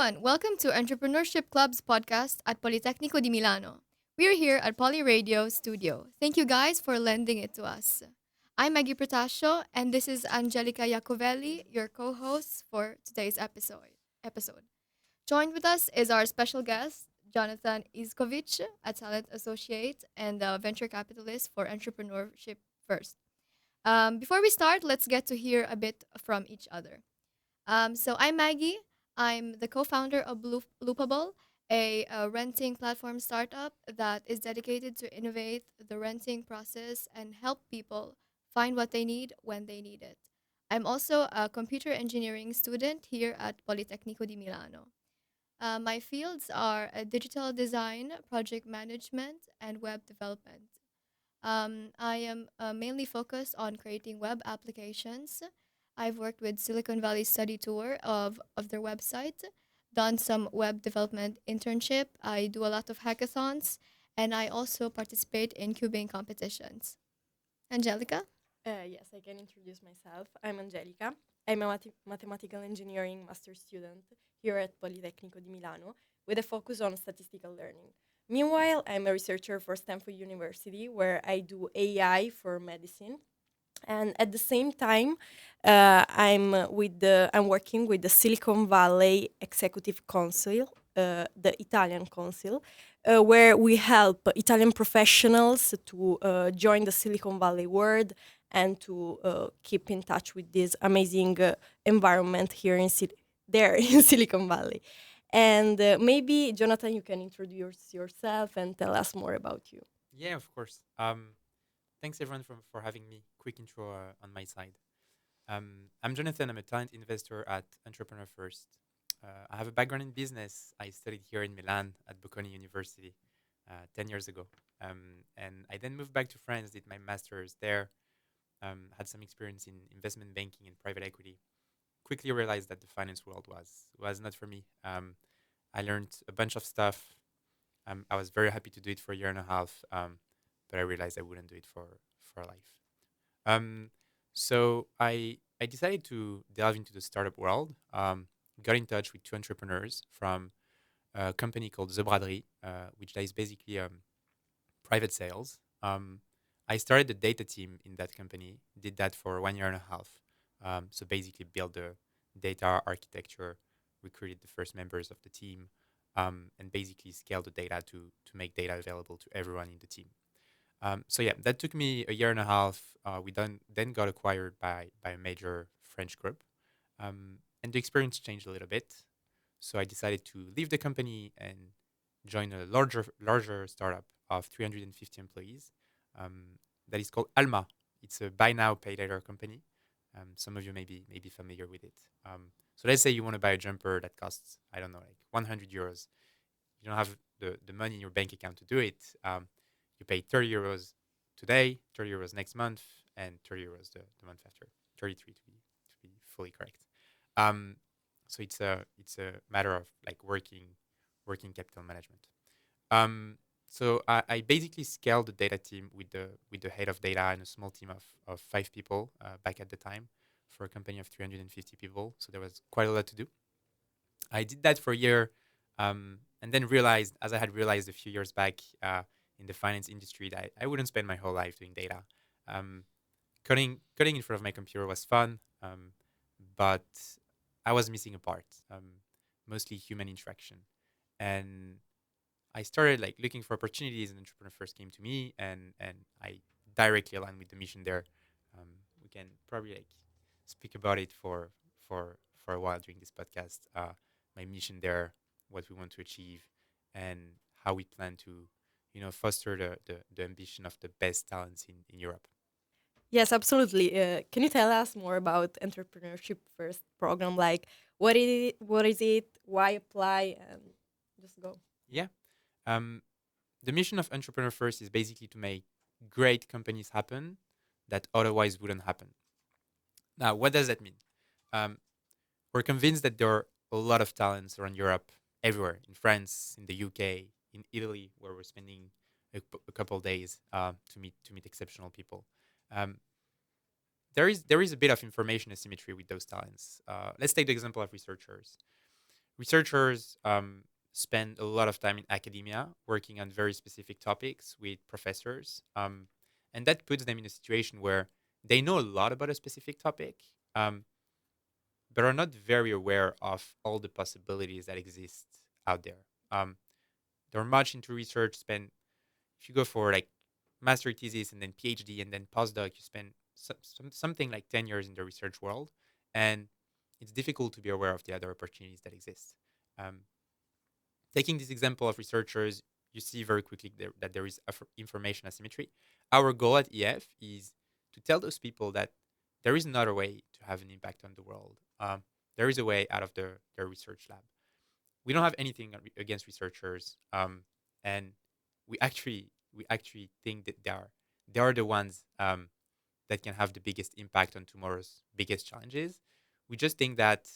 everyone. Welcome to Entrepreneurship Club's podcast at Politecnico di Milano. We're here at Poly Radio Studio. Thank you guys for lending it to us. I'm Maggy Protasio, and this is Angelica Iacovelli, your co-host for today's episode. Joined with us is our special guest, Jonathan Izcovich, a talent associate and a venture capitalist for Entrepreneurship First. Before we start, let's get to hear a bit from each other. So I'm Maggie. I'm the co-founder of Loopable, a renting platform startup that is dedicated to innovate the renting process and help people find what they need when they need it. I'm also a computer engineering student here at Politecnico di Milano. My fields are digital design, project management, and web development. I am mainly focused on creating web applications. I've worked with Silicon Valley study tour of their website, done some web development internship. I do a lot of hackathons, and I also participate in cubing competitions. Angelica? Yes, I can introduce myself. I'm Angelica. I'm a mathematical engineering master student here at Politecnico di Milano with a focus on statistical learning. Meanwhile, I'm a researcher for Stanford University where I do AI for medicine. And at the same time, I'm working with the Silicon Valley Executive Council, the Italian Council, where we help Italian professionals to join the Silicon Valley world and to keep in touch with this amazing environment here there in Silicon Valley. And maybe Jonathan, you can introduce yourself and tell us more about you. Yeah, of course. Thanks everyone for having me. Quick intro on my side. I'm Jonathan. I'm a talent investor at Entrepreneur First. I have a background in business. I studied here in Milan at Bocconi University 10 years ago. And I then moved back to France, did my master's there, had some experience in investment banking and private equity. Quickly realized that the finance world was not for me. I learned a bunch of stuff. I was very happy to do it for a year and a half, but I realized I wouldn't do it for life. Um, so I decided to delve into the startup world. Got in touch with two entrepreneurs from a company called The Braderie, which is basically private sales. I started the data team in that company. Did that for 1 year and a half. So basically, built the data architecture, recruited the first members of the team, and basically scaled the data to make data available to everyone in the team. So yeah, that took me a year and a half. We then got acquired by a major French group, and the experience changed a little bit. So I decided to leave the company and join a larger startup of 350 employees. That is called Alma. It's a buy now pay later company. Some of you may be familiar with it. So let's say you want to buy a jumper that costs, I don't know, like 100 euros. You don't have the money in your bank account to do it. You pay 30 euros today, 30 euros next month, and 30 euros the month after. 33 to be fully correct. Um, so it's a matter of like working capital management. So I basically scaled the data team with the head of data and a small team of 5 people back at the time for a company of 350 people. So there was quite a lot to do. I did that for a year, and then realized, as I had realized a few years back in the finance industry, that I wouldn't spend my whole life doing data. Um, coding in front of my computer was fun, but I was missing a part, mostly human interaction. And I started like looking for opportunities, and entrepreneur first came to me, and I directly aligned with the mission there. We can probably like speak about it for a while during this podcast. My mission there, what we want to achieve, and how we plan to, foster the ambition of the best talents in Europe. Yes, absolutely. Can you tell us more about Entrepreneurship First program? Like, what is it? Why apply? And just go. Yeah. Um, the mission of Entrepreneur First is basically to make great companies happen that otherwise wouldn't happen. Now, what does that mean? Um, we're convinced that there are a lot of talents around Europe, everywhere, in France, in the UK, in Italy, where we're spending a couple of days to meet exceptional people. Um, there is a bit of information asymmetry with those talents. Let's take the example of researchers. Researchers spend a lot of time in academia working on very specific topics with professors. And that puts them in a situation where they know a lot about a specific topic, um, but are not very aware of all the possibilities that exist out there. Um, they're much into research, spend, if you go for like master thesis and then PhD and then postdoc, you spend something like 10 years in the research world. And it's difficult to be aware of the other opportunities that exist. Um, Taking this example of researchers, you see very quickly that there is information asymmetry. Our goal at EF is to tell those people that there is another way to have an impact on the world. There is a way out of their research lab. We don't have anything against researchers, and we actually think that they are the ones that can have the biggest impact on tomorrow's biggest challenges. We just think that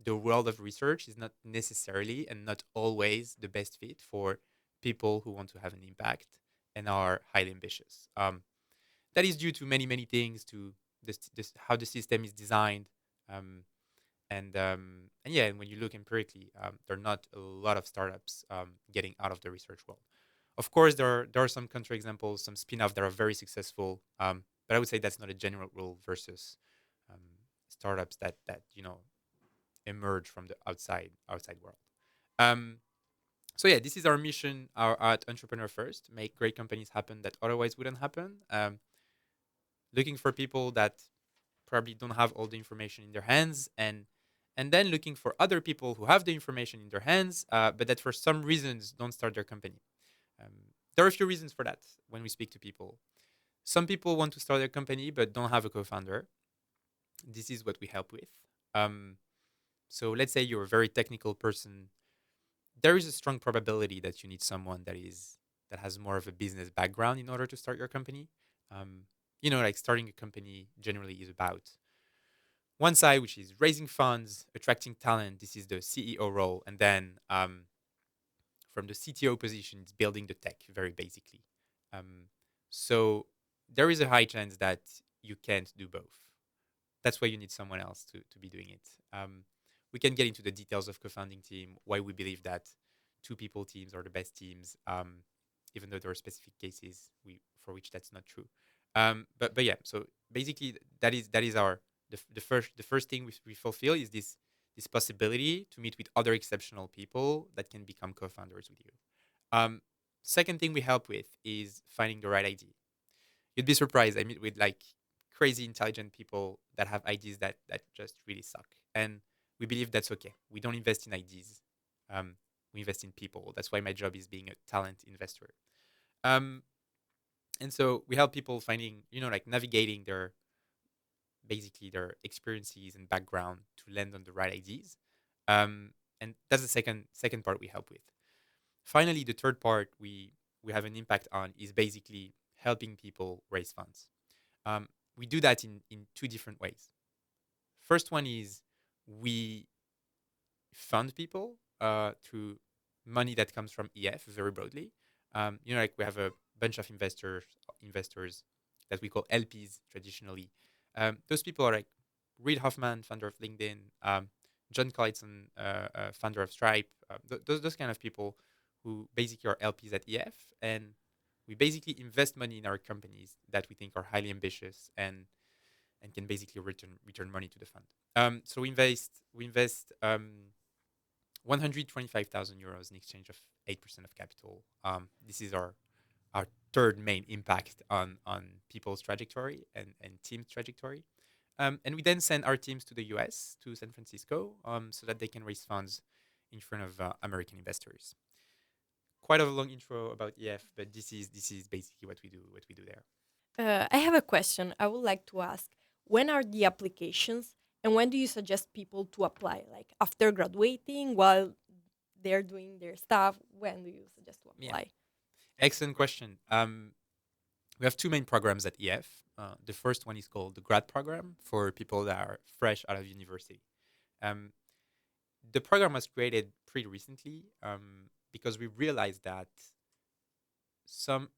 the world of research is not necessarily and not always the best fit for people who want to have an impact and are highly ambitious. That is due to many things, to this how the system is designed, um, and yeah, and when you look empirically, there are not a lot of startups getting out of the research world. Of course, there are some counterexamples, some spin-off that are very successful, but I would say that's not a general rule versus um, startups that emerge from the outside world. Um, so yeah, this is our mission. Our at Entrepreneur First, make great companies happen that otherwise wouldn't happen. Looking for people that probably don't have all the information in their hands, and then looking for other people who have the information in their hands, but that for some reasons don't start their company. Um, there are a few reasons for that when we speak to people. Some people want to start their company but don't have a co-founder. This is what we help with. Um, so let's say you're a very technical person. There is a strong probability that you need someone that has more of a business background in order to start your company. Um, like starting a company generally is about one side, which is raising funds, attracting talent. This is the CEO role, and then from the CTO position, it's building the tech very basically. Um, so there is a high chance that you can't do both. That's why you need someone else to be doing it. We can get into the details of co-founding team, why we believe that two people teams are the best teams, even though there are specific cases for which that's not true. But yeah, so basically that is our the first thing we fulfill is this possibility to meet with other exceptional people that can become co-founders with you. Um, Second thing we help with is finding the right idea. You'd be surprised. I meet with like crazy intelligent people that have ideas that just really suck, and we believe that's okay. We don't invest in ideas. Um, we invest in people. That's why my job is being a talent investor. Um, and so we help people finding, like navigating their experiences and background to land on the right ideas. And that's the second part we help with. Finally, the third part we have an impact on is basically helping people raise funds. Um, we do that in two different ways. First one is we fund people through money that comes from EF very broadly. Like we have a bunch of investors that we call LPs traditionally. Those people are like Reid Hoffman, founder of LinkedIn, John Collinson, founder of Stripe. Those kind of people who basically are LPs at EF, and we basically invest money in our companies that we think are highly ambitious and can basically return money to the fund. So we invest 125,000 euros in exchange of 8% of capital. This is our third main impact on people's trajectory and team's trajectory. And we then send our teams to the US, to San Francisco, so that they can raise funds in front of American investors. Quite a long intro about EF, but this is basically what we do there. I have a question. I would like to ask, when are the applications and when do you suggest people to apply? Like after graduating, while they're doing their stuff, when do you suggest to Yeah, apply? excellent question. We have two main programs at EF. The first one is called the grad program for people that are fresh out of university. Um, the program was created pretty recently because we realized that some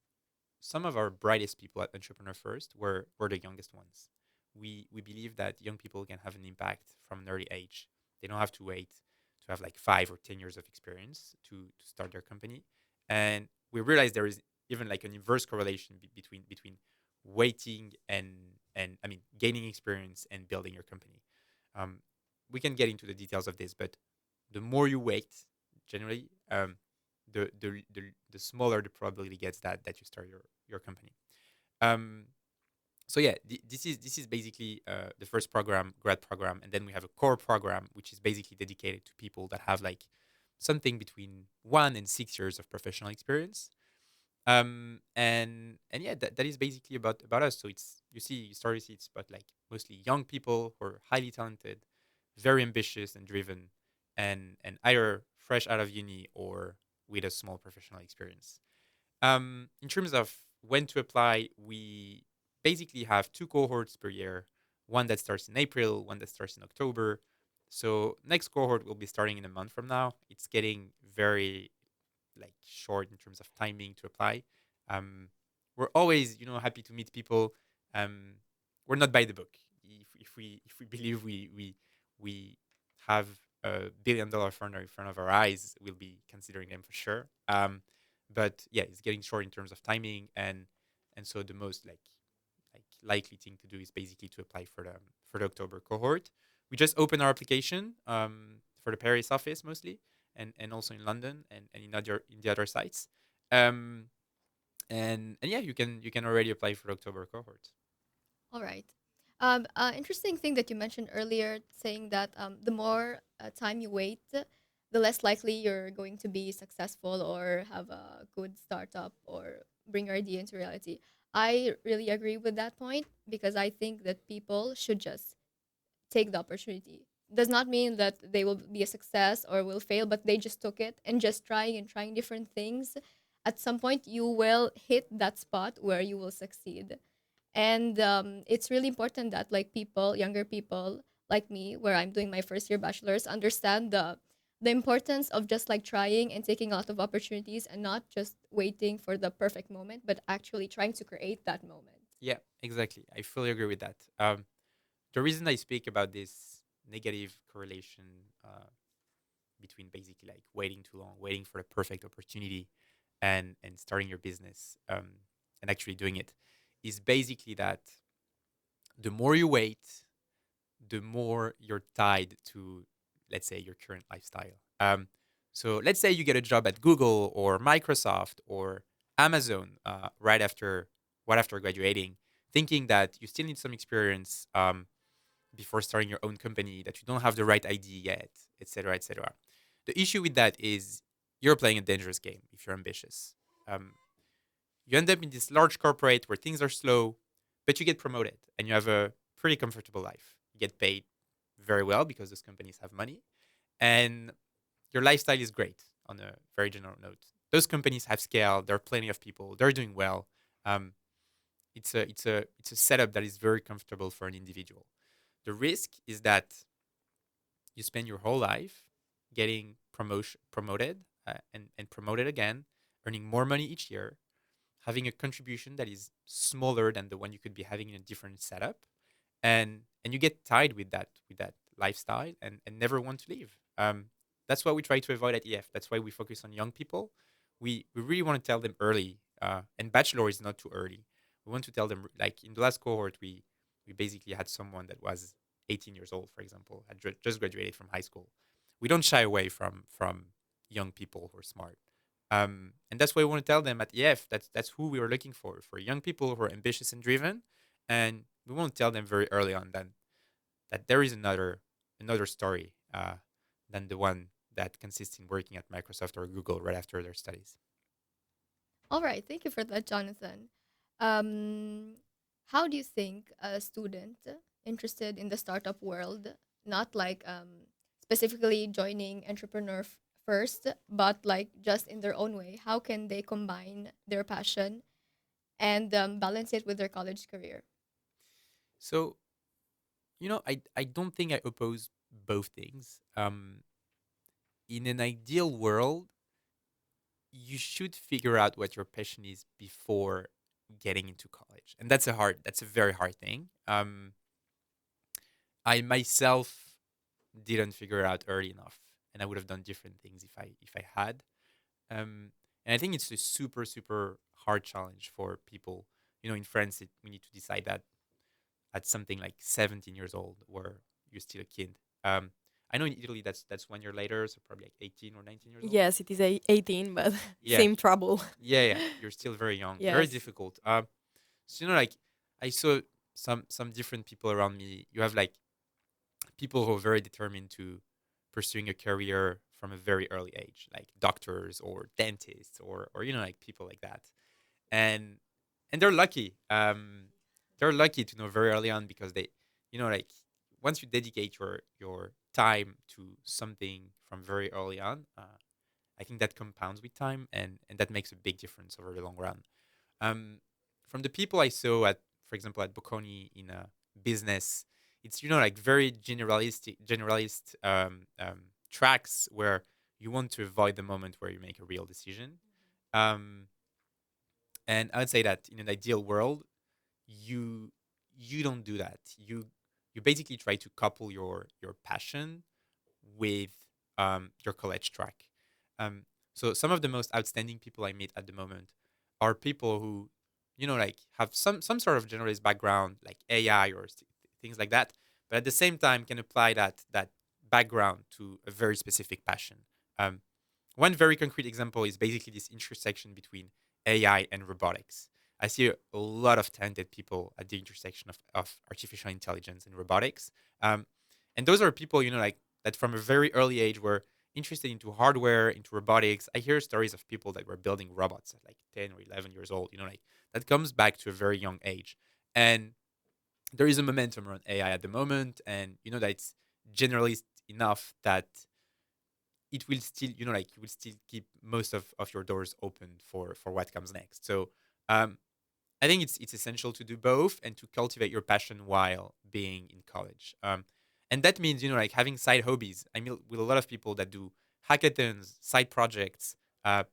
some of our brightest people at Entrepreneur First were the youngest ones. We believe that young people can have an impact from an early age. They don't have to wait to have like 5 or 10 years of experience to start their company. And we realized there is even like an inverse correlation between waiting and I mean gaining experience and building your company. Um, we can get into the details of this, but the more you wait, generally, the smaller the probability gets that you start your company. Um, so yeah, this is basically the first program, grad program, and then we have a core program which is basically dedicated to people that have like something between 1 and 6 years of professional experience. And yeah, that is basically about us. So it's you start to see it's about like mostly young people who are highly talented, very ambitious and driven, and either fresh out of uni or with a small professional experience. In terms of when to apply, we basically have 2 cohorts per year. One that starts in April, one that starts in October. So next cohort will be starting in a month from now. It's getting very like short in terms of timing to apply. Um, we're always happy to meet people. Um, we're not by the book. If we believe we have a $1 billion funder in front of our eyes, we'll be considering them for sure. But yeah, it's getting short in terms of timing, and so the most like likely thing to do is basically to apply for the October cohort. We just opened our application for the Paris office mostly, and also in London and in the other sites. Um, and yeah, you can already apply for the October cohort. All right. Interesting thing that you mentioned earlier, saying that the more time you wait, the less likely you're going to be successful or have a good startup or bring your idea into reality. I really agree with that point because I think that people should just take the opportunity. Does not mean that they will be a success or will fail, but they just took it and just trying and trying different things. At some point, you will hit that spot where you will succeed. And it's really important that like people, younger people like me, where I'm doing my first year bachelor's, understand the importance of just like trying and taking a lot of opportunities and not just waiting for the perfect moment, but actually trying to create that moment. Yeah, exactly. I fully agree with that. The reason I speak about this negative correlation between basically like waiting too long, waiting for the perfect opportunity, and starting your business and actually doing it, is basically that the more you wait, the more you're tied to, let's say, your current lifestyle. So let's say you get a job at Google or Microsoft or Amazon right after graduating, thinking that you still need some experience before starting your own company, that you don't have the right idea yet, etc., etc. The issue with that is you're playing a dangerous game if you're ambitious. Um, you end up in this large corporate where things are slow, but you get promoted and you have a pretty comfortable life. You get paid very well because those companies have money, and your lifestyle is great on a very general note. Those companies have scale, there are plenty of people, they're doing well. Um, it's a setup that is very comfortable for an individual. The risk is that you spend your whole life getting promoted and promoted again, earning more money each year, having a contribution that is smaller than the one you could be having in a different setup, and you get tied with that lifestyle and never want to leave. That's what we try to avoid at EF. That's why we focus on young people. We really want to tell them early, and bachelor is not too early. We want to tell them, like in the last cohort, we basically had someone that was 18 years old, for example, had just graduated from high school. We don't shy away from young people who are smart. And that's why we want to tell them at EF. That's who we are looking for young people who are ambitious and driven. And we want to tell them very early on that there is another story than the one that consists in working at Microsoft or Google right after their studies. All right, thank you for that, Jonathan. Um, how do you think a student interested in the startup world, not like specifically joining first, but like just in their own way, how can they combine their passion and balance it with their college career? So I don't think I oppose both things. In an ideal world, you should figure out what your passion is before getting into college, and that's a very hard thing. I myself didn't figure it out early enough, and I would have done different things if I had. And I think it's a super super hard challenge for people. In France, we need to decide that at something like 17 years old, where you're still a kid. Um, I know in Italy that's 1 year later, so probably like 18 or 19 years old. Yes, it is 18, but Yeah, same trouble. yeah, yeah. You're still very young, very Yes. difficult. So like I saw some different people around me. You have like people who are very determined to pursuing a career from a very early age, like doctors or dentists or like people like that, and they're lucky. They're lucky to know very early on because they, like once you dedicate your time to something from very early on, I think that compounds with time, and that makes a big difference over the long run. Um, from the people I saw at, for example, at Bocconi in a business, it's like very generalist tracks where you want to avoid the moment where you make a real decision. Um, and I would say that in an ideal world, you you don't do that. You basically try to couple your passion with your college track. Um, so some of the most outstanding people I meet at the moment are people who, like have some sort of generalist background, like AI or things like that, but at the same time can apply that background to a very specific passion. Um, One very concrete example is basically this intersection between AI and robotics. I see a lot of talented people at the intersection of artificial intelligence and robotics. Um, and those are people, like that from a very early age were interested into hardware, into robotics. I hear stories of people that were building robots at like 10 or 11 years old, like that comes back to a very young age. And there is a momentum around AI at the moment. And that it's generalist enough that it will still, like you will still keep most of your doors open for what comes next. So um, I think it's essential to do both and to cultivate your passion while being in college. And that means like having side hobbies. I mean, with a lot of people that do hackathons, side projects,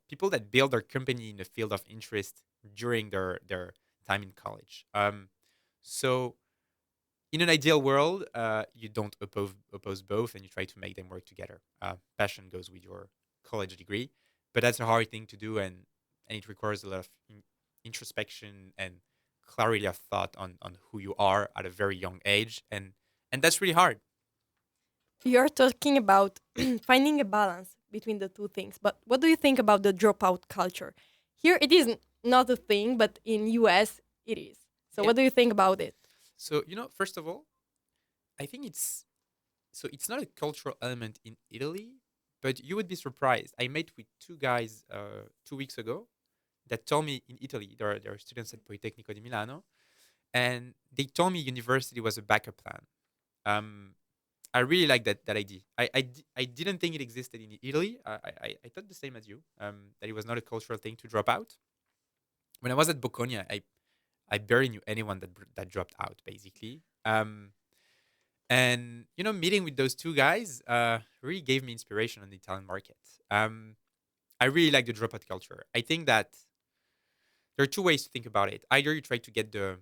people that build their company in the field of interest during their time in college. So in an ideal world, you don't oppose both, and you try to make them work together. Passion goes with your college degree, but that's a hard thing to do, and it requires a lot of introspection and clarity of thought on who you are at a very young age, and that's really hard. You're talking about finding a balance between the two things, but what do you think about the dropout culture? Here it is not a thing, but in US it is. So Yeah. what do you think about it? So first of all, I think it's not a cultural element in Italy, but you would be surprised. I met with two guys 2 weeks ago that told me in Italy there are students at Politecnico di Milano, and they told me university was a backup plan. Um, I really like that idea. I didn't think it existed in Italy. I thought the same as you. That it was not a cultural thing to drop out. When I was at Bocconi, I barely knew anyone that dropped out basically. And meeting with those two guys really gave me inspiration on the Italian market. Um, I really like the dropout culture. I think that there are two ways to think about it. Either you try to get the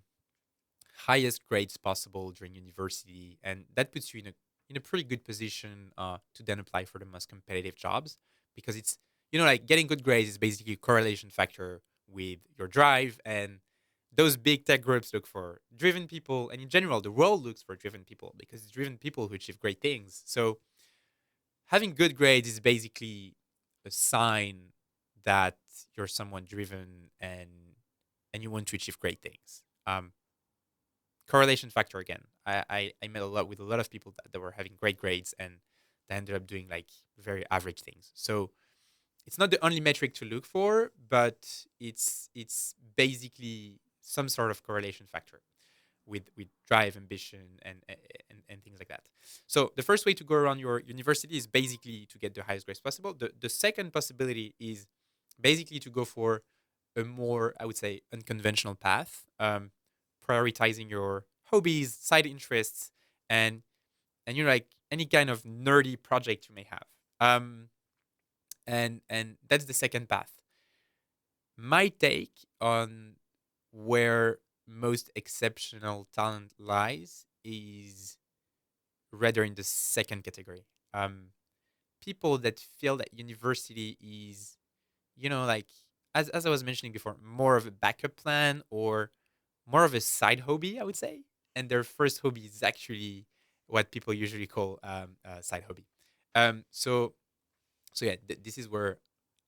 highest grades possible during university, and that puts you in a pretty good position to then apply for the most competitive jobs, because it's like getting good grades is basically a correlation factor with your drive, and those big tech groups look for driven people, and in general the world looks for driven people because it's driven people who achieve great things. So having good grades is basically a sign that you're someone driven and you want to achieve great things. Correlation factor again. I met a lot with a lot of people that were having great grades and they ended up doing like very average things. So it's not the only metric to look for, but it's basically some sort of correlation factor with drive, ambition, and things like that. So the first way to go around your university is basically to get the highest grades possible. The second possibility is basically to go for a more, I would say, unconventional path, prioritizing your hobbies, side interests, and like any kind of nerdy project you may have. And that's the second path. My take on where most exceptional talent lies is rather in the second category. Um, people that feel that university is, like, as I was mentioning before, more of a backup plan or more of a side hobby, I would say. And their first hobby is actually what people usually call a side hobby. So yeah, this is where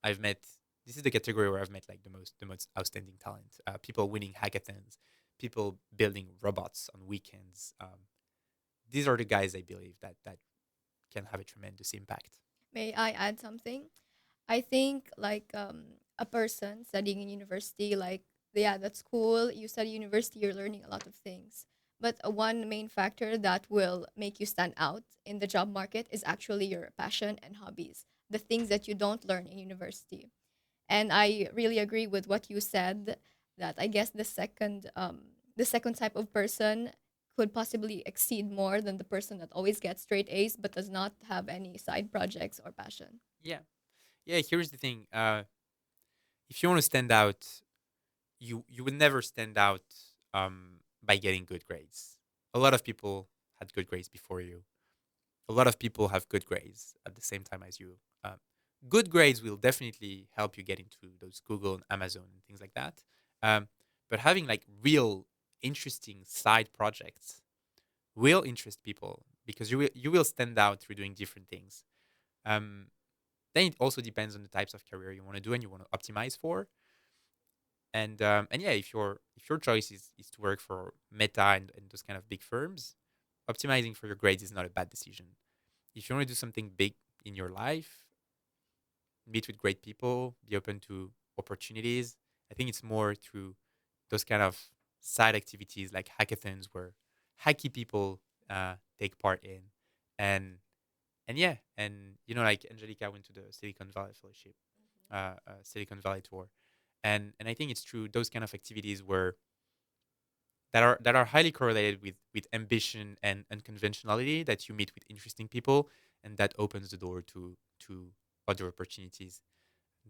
I've met. This is the category where I've met like the most outstanding talent. People winning hackathons, people building robots on weekends. These are the guys I believe that can have a tremendous impact. May I add something? I think like a person studying in university, like yeah, that's cool. You study university, you're learning a lot of things. But one main factor that will make you stand out in the job market is actually your passion and hobbies, the things that you don't learn in university. And I really agree with what you said that I guess the second type of person could possibly exceed more than the person that always gets straight A's but does not have any side projects or passion. Yeah, yeah. Here's the thing. If you want to stand out, you will never stand out by getting good grades. A lot of people had good grades before you. A lot of people have good grades at the same time as you. Good grades will definitely help you get into those Google and Amazon and things like that. Um, but having like real interesting side projects will interest people because you will stand out through doing different things. Um, then it also depends on the types of career you want to do and you want to optimize for. And yeah, if your choice is to work for Meta and those kind of big firms, optimizing for your grades is not a bad decision. If you want to do something big in your life, meet with great people, be open to opportunities. I think it's more through those kind of side activities like hackathons where hacky people take part in, and yeah, and like Angelica went to the Silicon Valley Fellowship, Silicon Valley tour, and I think it's true those kind of activities where that are highly correlated with ambition and unconventionality that you meet with interesting people and that opens the door to other opportunities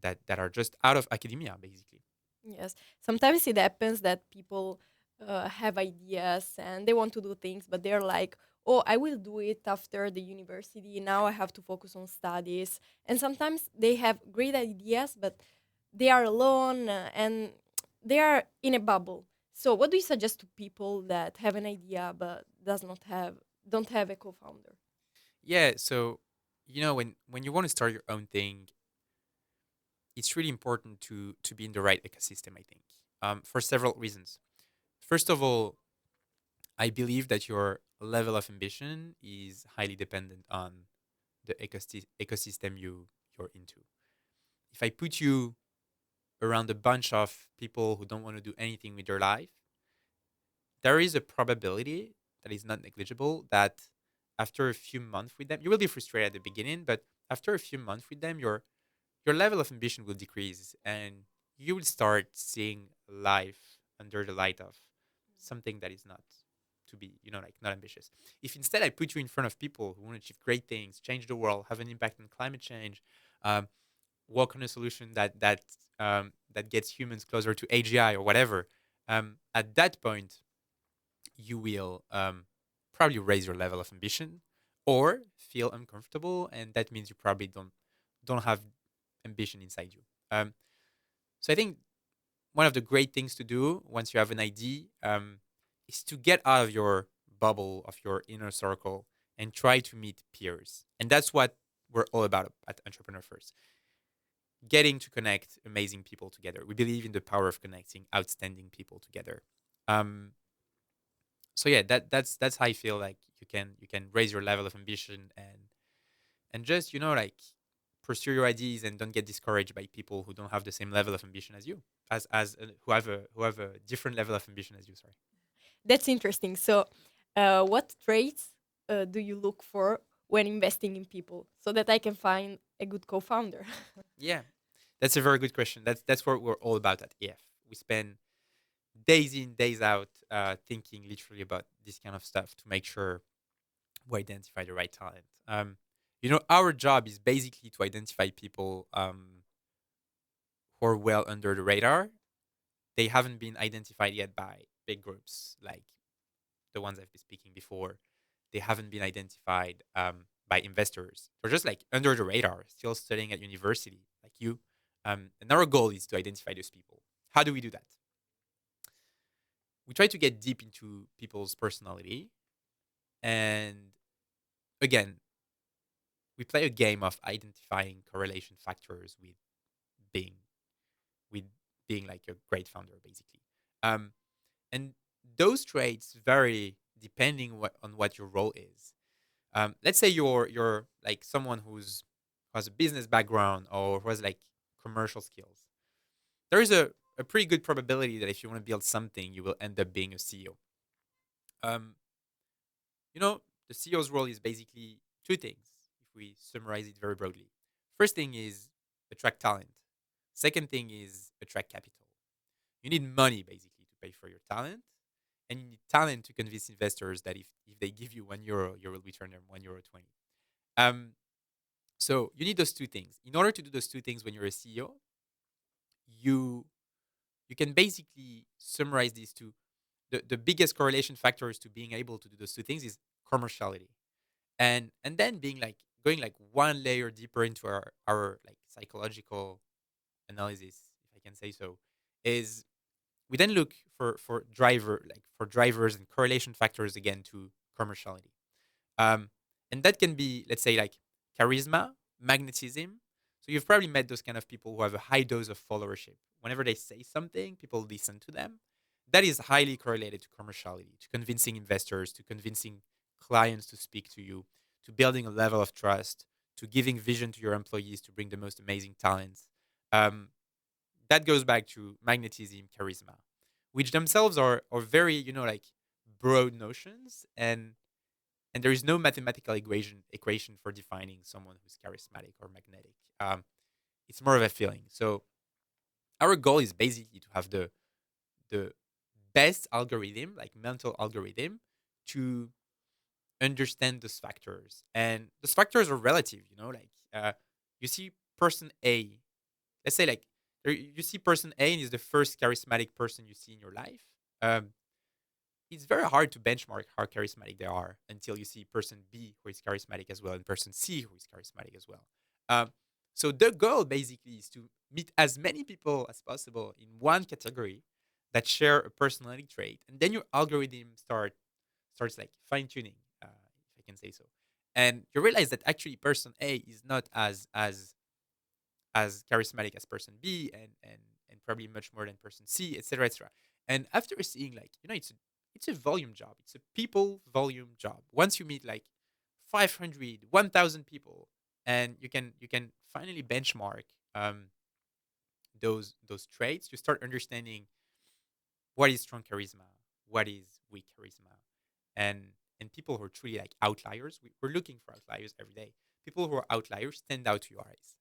that are just out of academia basically. Yes. Sometimes it happens that people have ideas and they want to do things, but they're like, oh, I will do it after the university. Now I have to focus on studies. And sometimes they have great ideas, but they are alone and they are in a bubble. So, what do you suggest to people that have an idea but does not have don't have a co-founder? Yeah, so when you want to start your own thing, it's really important to be in the right ecosystem, I think, for several reasons. First of all, I believe that your level of ambition is highly dependent on the ecosystem you're into. If I put you around a bunch of people who don't want to do anything with their life, there is a probability that is not negligible that after a few months with them, you will be frustrated at the beginning, but after a few months with them, your level of ambition will decrease and you will start seeing life under the light of something that is not to be, like not ambitious. If instead I put you in front of people who want to achieve great things, change the world, have an impact on climate change, um, work on a solution that gets humans closer to AGI or whatever, at that point you will probably raise your level of ambition or feel uncomfortable, and that means you probably don't have ambition inside you. So I think one of the great things to do once you have an idea is to get out of your bubble of your inner circle and try to meet peers, and that's what we're all about at Entrepreneur First. Getting to connect amazing people together. We believe in the power of connecting outstanding people together. Um, so yeah, that's how I feel like you can raise your level of ambition and just like pursue your ideas and don't get discouraged by people who don't have the same level of ambition as you, as who have a different level of ambition as you. Sorry. That's interesting. So, what traits do you look for when investing in people so that I can find a good co founder? Yeah, that's a very good question. That's what we're all about at EF. We spend days in days out thinking literally about this kind of stuff to make sure we identify the right talent. Our job is basically to identify people who are well under the radar. They haven't been identified yet by big groups like the ones I've been speaking before. They haven't been identified by investors. They're just like under the radar, still studying at university, like you. And our goal is to identify those people. How do we do that? We try to get deep into people's personality, and again, we play a game of identifying correlation factors being with being like a great founder, basically. Um, and those traits vary depending on what your role is. Let's say you're like someone who has a business background or who has like commercial skills. There is a pretty good probability that if you want to build something, you will end up being a CEO. Um, you know, the CEO's role is basically two things, if we summarize it very broadly. First thing is attract talent. Second thing is attract capital. You need money basically to pay for your talent, and you need talent to convince investors that if they give you €1, you will return them €1 20. Um, so you need those two things. In order to do those two things when you're a CEO, you you can basically summarize these two. The biggest correlation factors to being able to do those two things is commerciality, and then being like going like one layer deeper into our like psychological analysis, if I can say so, is we then look for drivers and correlation factors again to commerciality. Um, and that can be, let's say, like charisma, magnetism. So you've probably met those kind of people who have a high dose of followership. Whenever they say something, people listen to them. That is highly correlated to commerciality, to convincing investors, to convincing clients to speak to you, to building a level of trust, to giving vision to your employees to bring the most amazing talents. Um, that goes back to magnetism, charisma, which themselves are very, like broad notions, and there is no mathematical equation for defining someone who's charismatic or magnetic. It's more of a feeling. So our goal is basically to have the best algorithm, like mental algorithm, to understand those factors. And those factors are relative. You see person A. Let's say like you see person A and is the first charismatic person you see in your life. Um, it's very hard to benchmark how charismatic they are until you see person B who is charismatic as well and person C who is charismatic as well. Um, so the goal basically is to meet as many people as possible in one category that share a personality trait, and then your algorithm starts like fine tuning, if I can say so. And you realize that actually person A is not as charismatic as person B, and probably much more than person C, etc., etc. And after seeing like it's a volume job, it's a people volume job. Once you meet like 500, 1,000 people, and you can finally benchmark um, those traits, you start understanding what is strong charisma, what is weak charisma, and and people who are truly like outliers. We're looking for outliers every day. People who are outliers stand out to your eyes.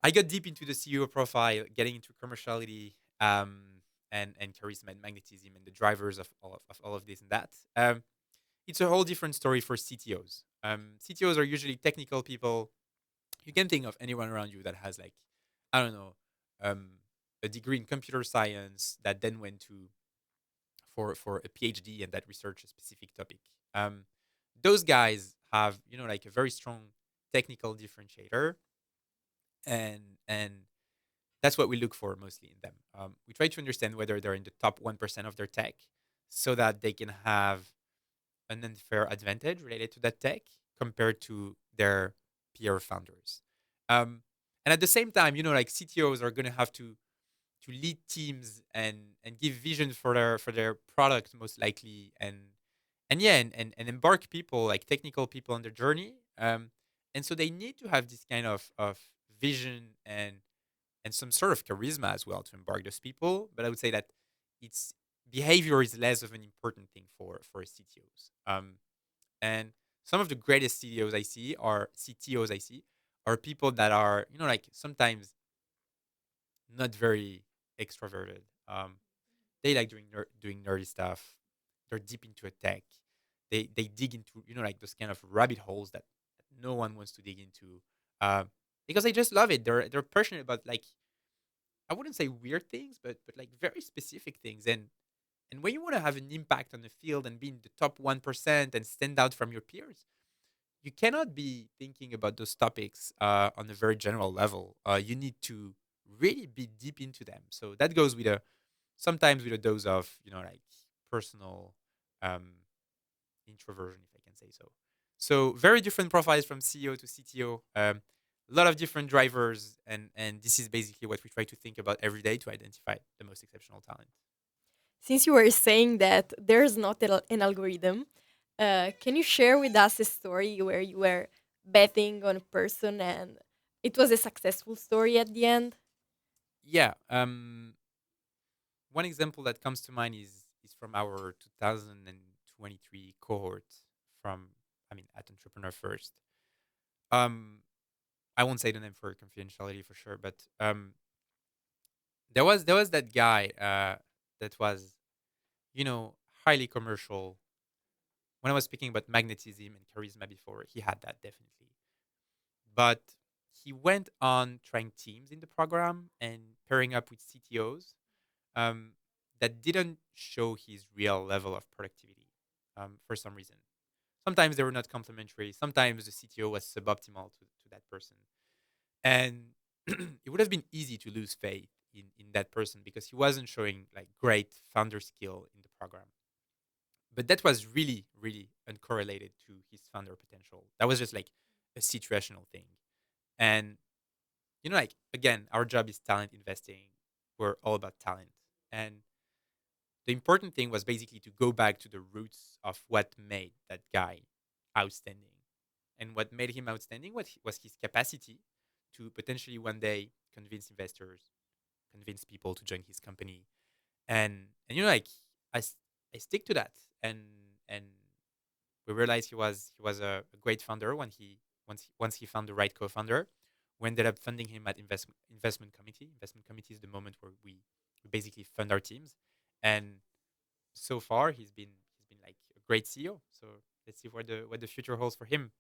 I got deep into the CEO profile, getting into commerciality, and charisma and magnetism and the drivers of all of this and that. It's a whole different story for CTOs. CTOs are usually technical people. You can think of anyone around you that has like, I don't know, um, a degree in computer science that then went to for a PhD and that research a specific topic. Um, those guys have like a very strong technical differentiator, and that's what we look for mostly in them. We try to understand whether they're in the top 1% of their tech so that they can have an unfair advantage related to that tech compared to their peer founders. Um, and at the same time, like CTOs are going to have to lead teams and give vision for their product most likely, and yeah, and embark people like technical people on their journey. And so they need to have this kind of vision and some sort of charisma as well to embark those people. But I would say that it's behavior is less of an important thing for CTOs. And some of the greatest CTOs I see are people that are like sometimes not very extroverted. They like doing nerdy stuff. They're deep into a tech. They dig into like those kind of rabbit holes that no one wants to dig into, because they just love it. They're passionate about like, I wouldn't say weird things, but like very specific things. And when you want to have an impact on the field and be in the top 1% and stand out from your peers, you cannot be thinking about those topics on a very general level. You need to really be deep into them. So that goes with a sometimes with a dose of like personal um, introversion, if I can say so. So very different profiles from CEO to CTO. A lot of different drivers, and this is basically what we try to think about every day to identify the most exceptional talent. Since you were saying that there's not an algorithm, can you share with us a story where you were betting on a person and it was a successful story at the end? Yeah. One example that comes to mind is from our 2023 cohort from at Entrepreneur First. Um, I won't say the name for confidentiality for sure, but there was that guy that was highly commercial. When I was speaking about magnetism and charisma before, he had that definitely. But he went on trying teams in the program and pairing up with CTOs um, that didn't show his real level of productivity for some reason. Sometimes they were not complementary. Sometimes the CTO was suboptimal to that person. And it would have been easy to lose faith in that person because he wasn't showing like great founder skill in the program. But that was really, really uncorrelated to his founder potential. That was just like a situational thing. And like again, our job is talent investing. We're all about talent. And the important thing was basically to go back to the roots of what made that guy outstanding. And what made him outstanding was his capacity to potentially one day convince investors, convince people to join his company. And like I, s- I stick to that. And we realized he was a great founder when he once he found the right co-founder. We ended up funding him at investment committee. Investment committee is the moment where we basically fund our teams. And so far he's been like a great CEO. So let's see what the future holds for him.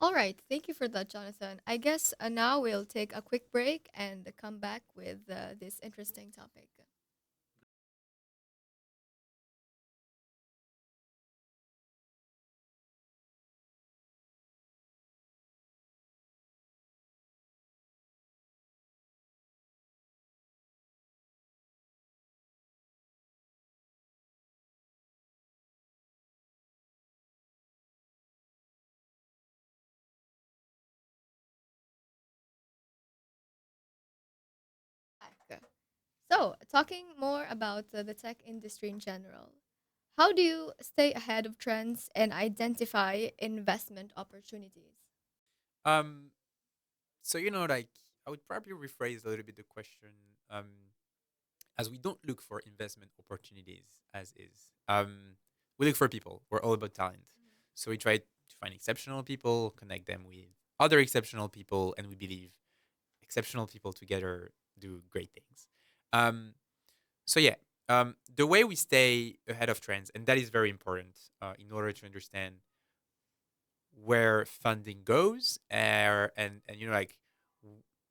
All right, thank you for that, Jonathan. I guess now we'll take a quick break and come back with this interesting topic. Back. So, talking more about the tech industry in general, how do you stay ahead of trends and identify investment opportunities? Um, so like I would probably rephrase a little bit the question, um, as we don't look for investment opportunities as is. We look for people. We're all about talent, so we try to find exceptional people, connect them with other exceptional people, and we believe exceptional people together do great things. Um, so yeah, the way we stay ahead of trends, and that is very important in order to understand where funding goes, and like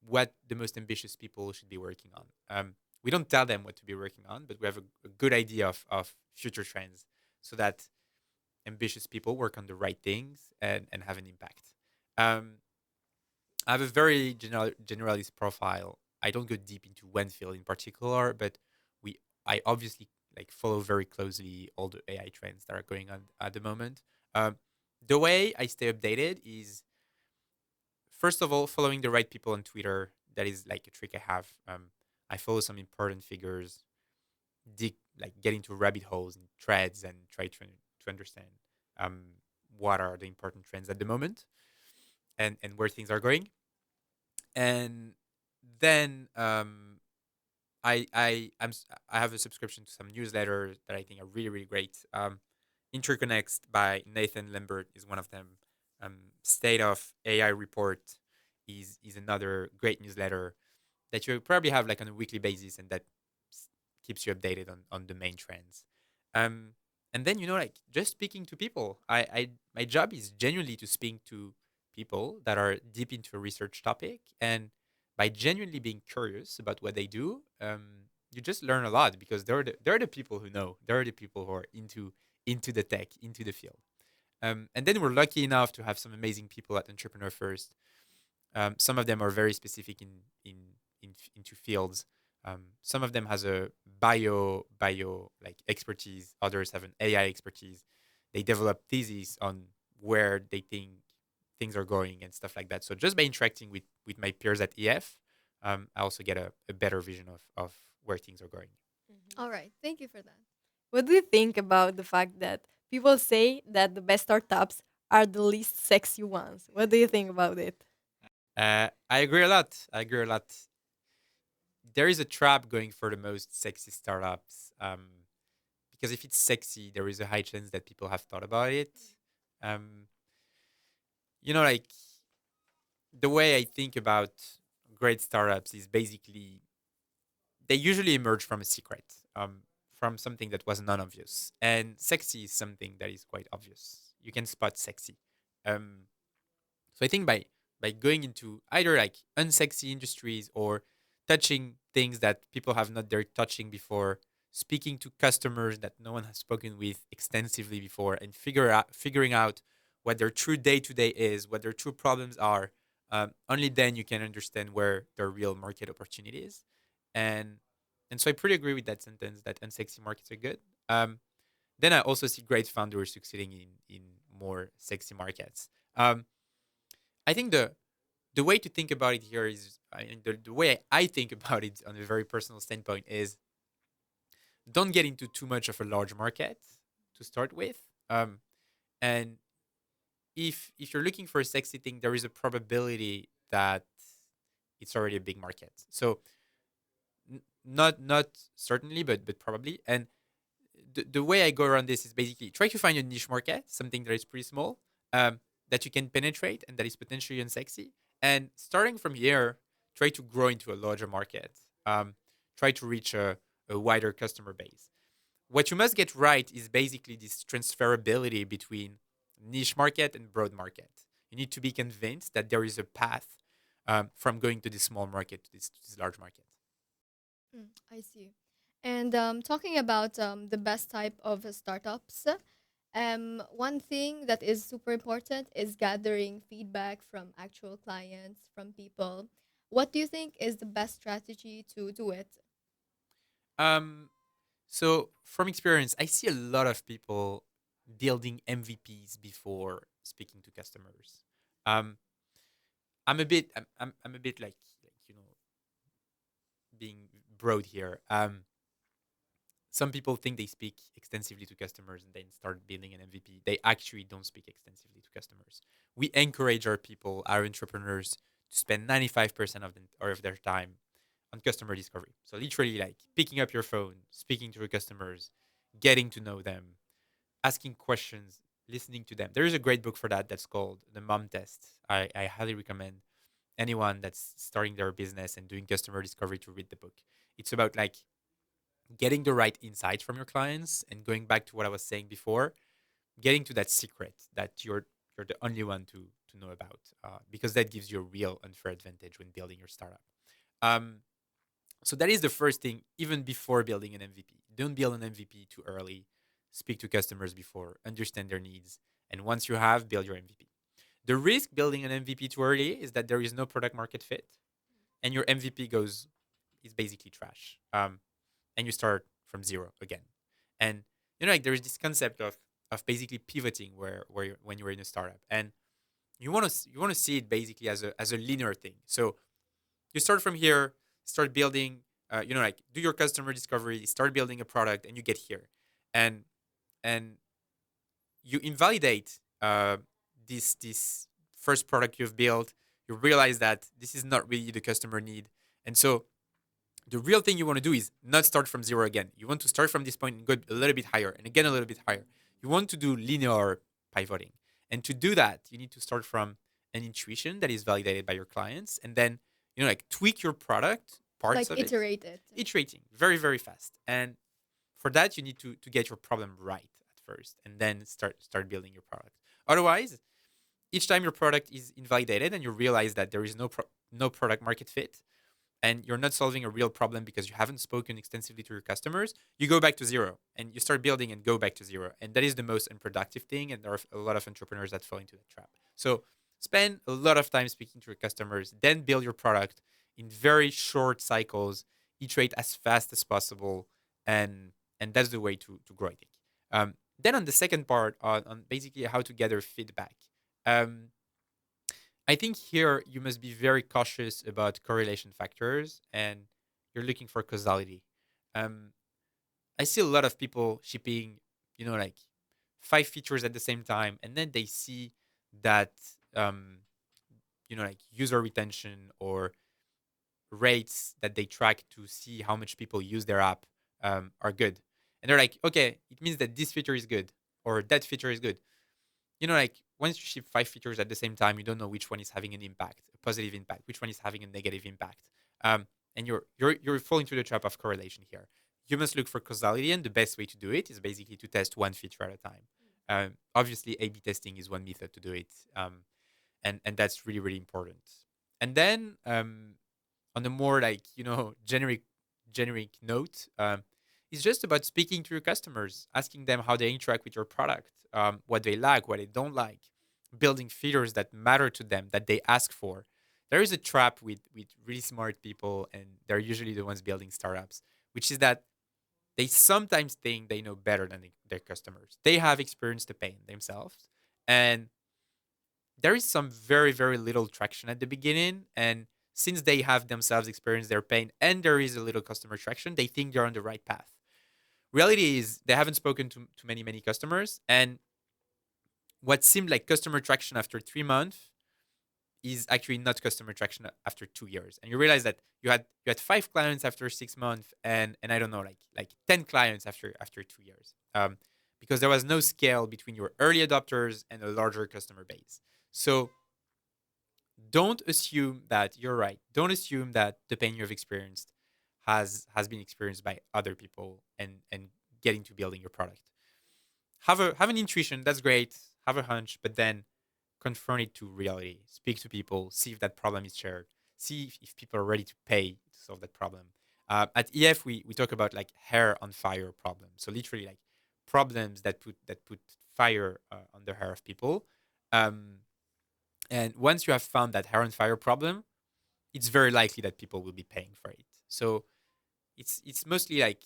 what the most ambitious people should be working on. We don't tell them what to be working on, but we have a good idea of future trends so that ambitious people work on the right things and have an impact. Um, I have a very generalist profile. I don't go deep into one field in particular, but we I obviously like follow very closely all the AI trends that are going on at the moment. Um, the way I stay updated is first of all following the right people on Twitter. That is like a trick I have. I follow some important figures, get into rabbit holes and threads, and try to understand um, what are the important trends at the moment and where things are going. And then I have a subscription to some newsletters that I think are really really great. Interconnects by Nathan Lambert is one of them. State of AI report is another great newsletter that you probably have like on a weekly basis, and that s- keeps you updated on the main trends. Um, and then like just speaking to people. I my job is genuinely to speak to people that are deep into a research topic, and by genuinely being curious about what they do, you just learn a lot because they're the people who know. They're the people who are into the tech, into the field. And then we're lucky enough to have some amazing people at Entrepreneur First. Some of them are very specific into fields. Some of them has a bio like expertise. Others have an AI expertise. They develop theses on where they think things are going and stuff like that. So just by interacting with my peers at EF, I also get a better vision of where things are going. All right. Thank you for that. What do you think about the fact that people say that the best startups are the least sexy ones? What do you think about it? I agree a lot. I agree a lot. There is a trap going for the most sexy startups, because if it's sexy, there is a high chance that people have thought about it. Um, like the way I think about great startups is basically they usually emerge from a secret, from something that was non-obvious, and sexy is something that is quite obvious. You can spot sexy. Um, So I think by going into either like unsexy industries or touching things that people have not dared touching before, speaking to customers that no one has spoken with extensively before, and figuring out what their true day to day is, what their true problems are. Only then you can understand where their real market opportunity is, and so I pretty agree with that sentence that unsexy markets are good. Then I also see great founders succeeding in more sexy markets. I think the way to think about it here is the way I think about it on a very personal standpoint is don't get into too much of a large market to start with. And if you're looking for a sexy thing, there is a probability that it's already a big market. So not certainly, but probably. And the way I go around this is basically try to find a niche market, something that is pretty small, that you can penetrate and that is potentially unsexy. And starting from here, try to grow into a larger market. Try to reach a wider customer base. What you must get right is basically this transferability between niche market and broad market. You need to be convinced that there is a path, from going to this small market to this large market. I see. And talking about the best type of startups, one thing that is super important is gathering feedback from actual clients, from people. What do you think is the best strategy to do it? Um, so from experience, I see a lot of people building MVPs before speaking to customers. Um, I'm a bit like being broad here. Some people think they speak extensively to customers and then start building an MVP. They actually don't speak extensively to customers. We encourage our people, our entrepreneurs, to spend 95% of their time on customer discovery. So literally like picking up your phone, speaking to your customers, getting to know them, asking questions, listening to them. There is a great book for that that's called The Mom Test. I highly recommend anyone that's starting their business and doing customer discovery to read the book. It's about like getting the right insights from your clients and going back to what I was saying before, getting to that secret that you're the only one to know about, because that gives you a real unfair advantage when building your startup. Um, so that is the first thing, even before building an MVP. Don't build an MVP too early. Speak to customers before, understand their needs, and once you have, build your MVP. The risk building an MVP too early is that there is no product market fit, and your MVP goes is basically trash. And you start from zero again. And like there is this concept of basically pivoting where when you're in a startup, and you want to see it basically as a linear thing. So you start from here, start building, like do your customer discovery, start building a product, and you get here, and and you invalidate this first product you've built. You realize that this is not really the customer need, and so the real thing you want to do is not start from zero again. You want to start from this point and go a little bit higher, and again a little bit higher. You want to do linear pivoting, and to do that, you need to start from an intuition that is validated by your clients, and then like tweak your product, parts Like of it, iterate it. iterating very very fast. And for that, you need to get your problem right at first, and then start building your product. Otherwise, each time your product is invalidated and you realize that there is no product market fit, and you're not solving a real problem because you haven't spoken extensively to your customers, you go back to zero and you start building and go back to zero. And that is the most unproductive thing. And there are a lot of entrepreneurs that fall into that trap. So spend a lot of time speaking to your customers, then build your product in very short cycles, iterate as fast as possible, and that's the way to grow, I think. Then on the second part, on basically how to gather feedback. Um, I think here you must be very cautious about correlation factors and you're looking for causality. Um, I see a lot of people shipping, like 5 features at the same time, and then they see that, um, like user retention or rates that they track to see how much people use their app are good. And they're like, okay, it means that this feature is good or that feature is good. Like once you ship 5 features at the same time, you don't know which one is having an impact, a positive impact, which one is having a negative impact. And you're falling into the trap of correlation here. You must look for causality, and the best way to do it is basically to test one feature at a time. Obviously, A/B testing is one method to do it, and that's really really important. And then on a more like generic note, it's just about speaking to your customers, asking them how they interact with your product, what they like, what they don't like, building features that matter to them that they ask for. There is a trap with really smart people, and they're usually the ones building startups, which is that they sometimes think they know better than their customers. They have experienced the pain themselves, and there is some very very little traction at the beginning. And since they have themselves experienced their pain and there is a little customer traction, they think they're on the right path. Reality is they haven't spoken to many customers, and what seemed like customer traction after 3 months is actually not customer traction after 2 years. And you realize that you had 5 clients after 6 months, and I don't know, like 10 clients after 2 years, because there was no scale between your early adopters and a larger customer base. So don't assume that you're right. Don't assume that the pain you've experienced has been experienced by other people, and getting to building your product. Have an intuition, that's great. Have a hunch, but then confront it to reality. Speak to people, see if that problem is shared, see if people are ready to pay to solve that problem. At EF, we talk about like hair on fire problems. So literally like problems that put fire on the hair of people. Um, and once you have found that hair on fire problem, it's very likely that people will be paying for it. So it's mostly like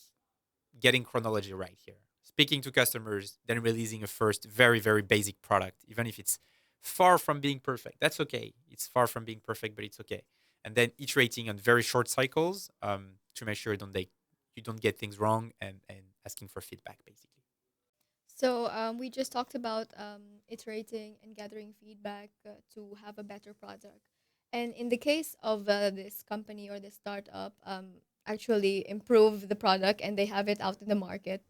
getting chronology right here. Speaking to customers, then releasing a first very, very basic product, even if it's far from being perfect. That's okay. It's far from being perfect, but it's okay. And then iterating on very short cycles to make sure you don't get things wrong, and asking for feedback, basically. So we just talked about iterating and gathering feedback to have a better product. And in the case of this company or this startup, actually improve the product and they have it out in the market,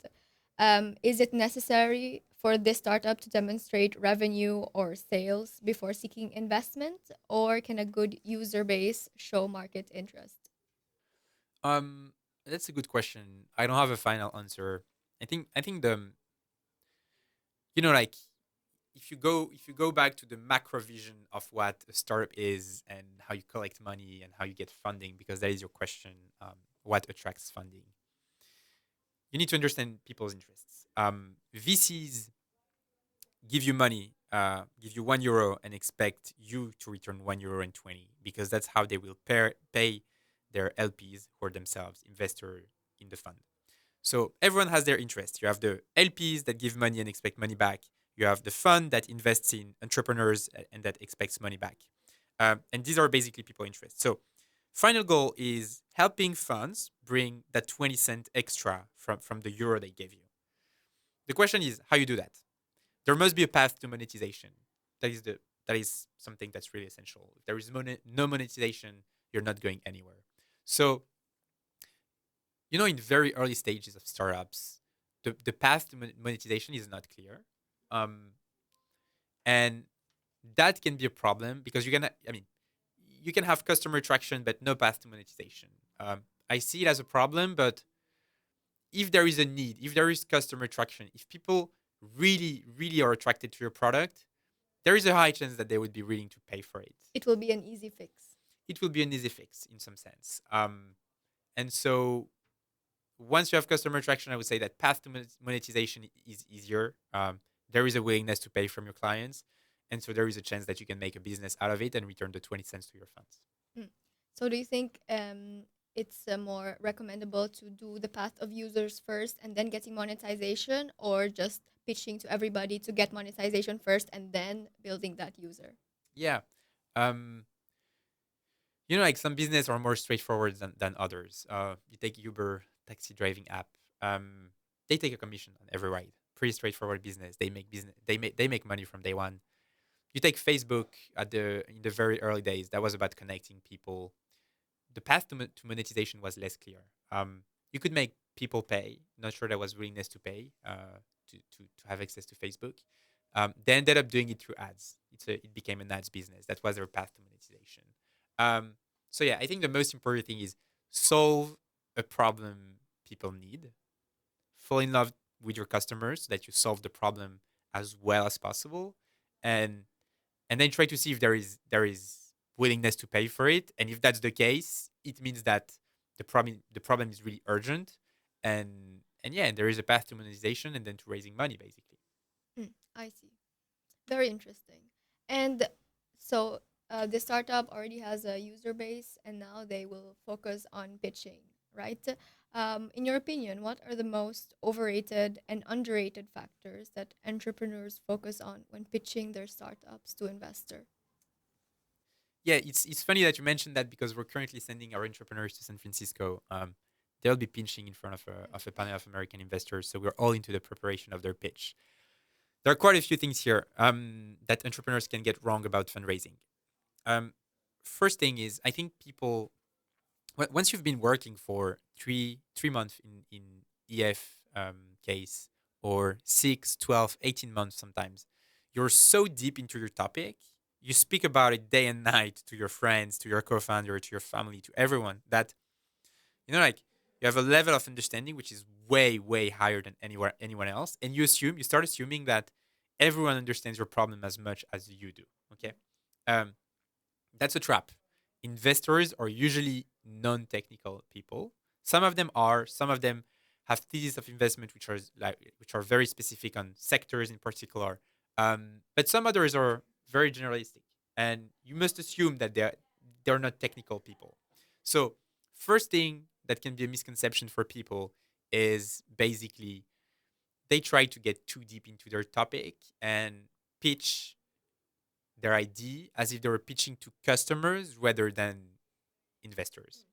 is it necessary for this startup to demonstrate revenue or sales before seeking investment, or can a good user base show market interest? Um, that's a good question. I don't have a final answer. I think like if you go back to the macro vision of what a startup is and how you collect money and how you get funding, because that is your question, what attracts funding, you need to understand people's interests. VCs give you money, give you €1 and expect you to return €1.20, because that's how they will pay their LPs, who are themselves investor in the fund. So everyone has their interests. You have the LPs that give money and expect money back. You have the fund that invests in entrepreneurs and that expects money back. And these are basically people interests. So final goal is helping funds bring that 20 cent extra from the euro they gave you. The question is how you do that. There must be a path to monetization. That is something that's really essential. If there is no monetization, you're not going anywhere. So in very early stages of startups, the path to monetization is not clear. Um, and that can be a problem because you can have customer traction, but no path to monetization. I see it as a problem, but if there is a need, if there is customer traction, if people really, really are attracted to your product, there is a high chance that they would be willing to pay for it. It will be an easy fix. it will be an easy fix in some sense. And so once you have customer traction, I would say that path to monetization is easier. There is a willingness to pay from your clients, and so there is a chance that you can make a business out of it and return the 20 cents to your funds. Mm. So do you think it's more recommendable to do the path of users first and then getting monetization, or just pitching to everybody to get monetization first and then building that user? Yeah. Um, like some business are more straightforward than others. You take Uber taxi driving app. Um, they take a commission on every ride. Pretty straightforward business. They make business. They make money from day one. You take Facebook in the very early days. That was about connecting people. The path to monetization was less clear. You could make people pay. Not sure there was willingness to pay to have access to Facebook. They ended up doing it through ads. It became an ads business. That was their path to monetization. Um, so yeah, I think the most important thing is solve a problem people need. Fall in love with your customers so that you solve the problem as well as possible, and then try to see if there is willingness to pay for it. And if that's the case, it means that the problem is really urgent, and yeah, there is a path to monetization and then to raising money basically. Mm, I see. Very interesting. And so the startup already has a user base, and now they will focus on pitching, right? In your opinion, what are the most overrated and underrated factors that entrepreneurs focus on when pitching their startups to investor? Yeah, it's funny that you mentioned that because we're currently sending our entrepreneurs to San Francisco. They'll be pitching in front of a panel of American investors, so we're all into the preparation of their pitch. There are quite a few things here that entrepreneurs can get wrong about fundraising. Um, First thing is, I think people once you've been working for three months in EF case, or 6, 12, 18 months sometimes, you're so deep into your topic, you speak about it day and night to your friends, to your co-founder, to your family, to everyone, that like you have a level of understanding which is way, way higher than anyone else, and you start assuming that everyone understands your problem as much as you do. Okay. um, that's a trap. Investors are usually non-technical people. Some of them are. Some of them have theses of investment which are very specific on sectors in particular. But some others are very generalistic, and you must assume that they're not technical people. So first thing that can be a misconception for people is basically they try to get too deep into their topic and pitch their idea as if they were pitching to customers rather than investors.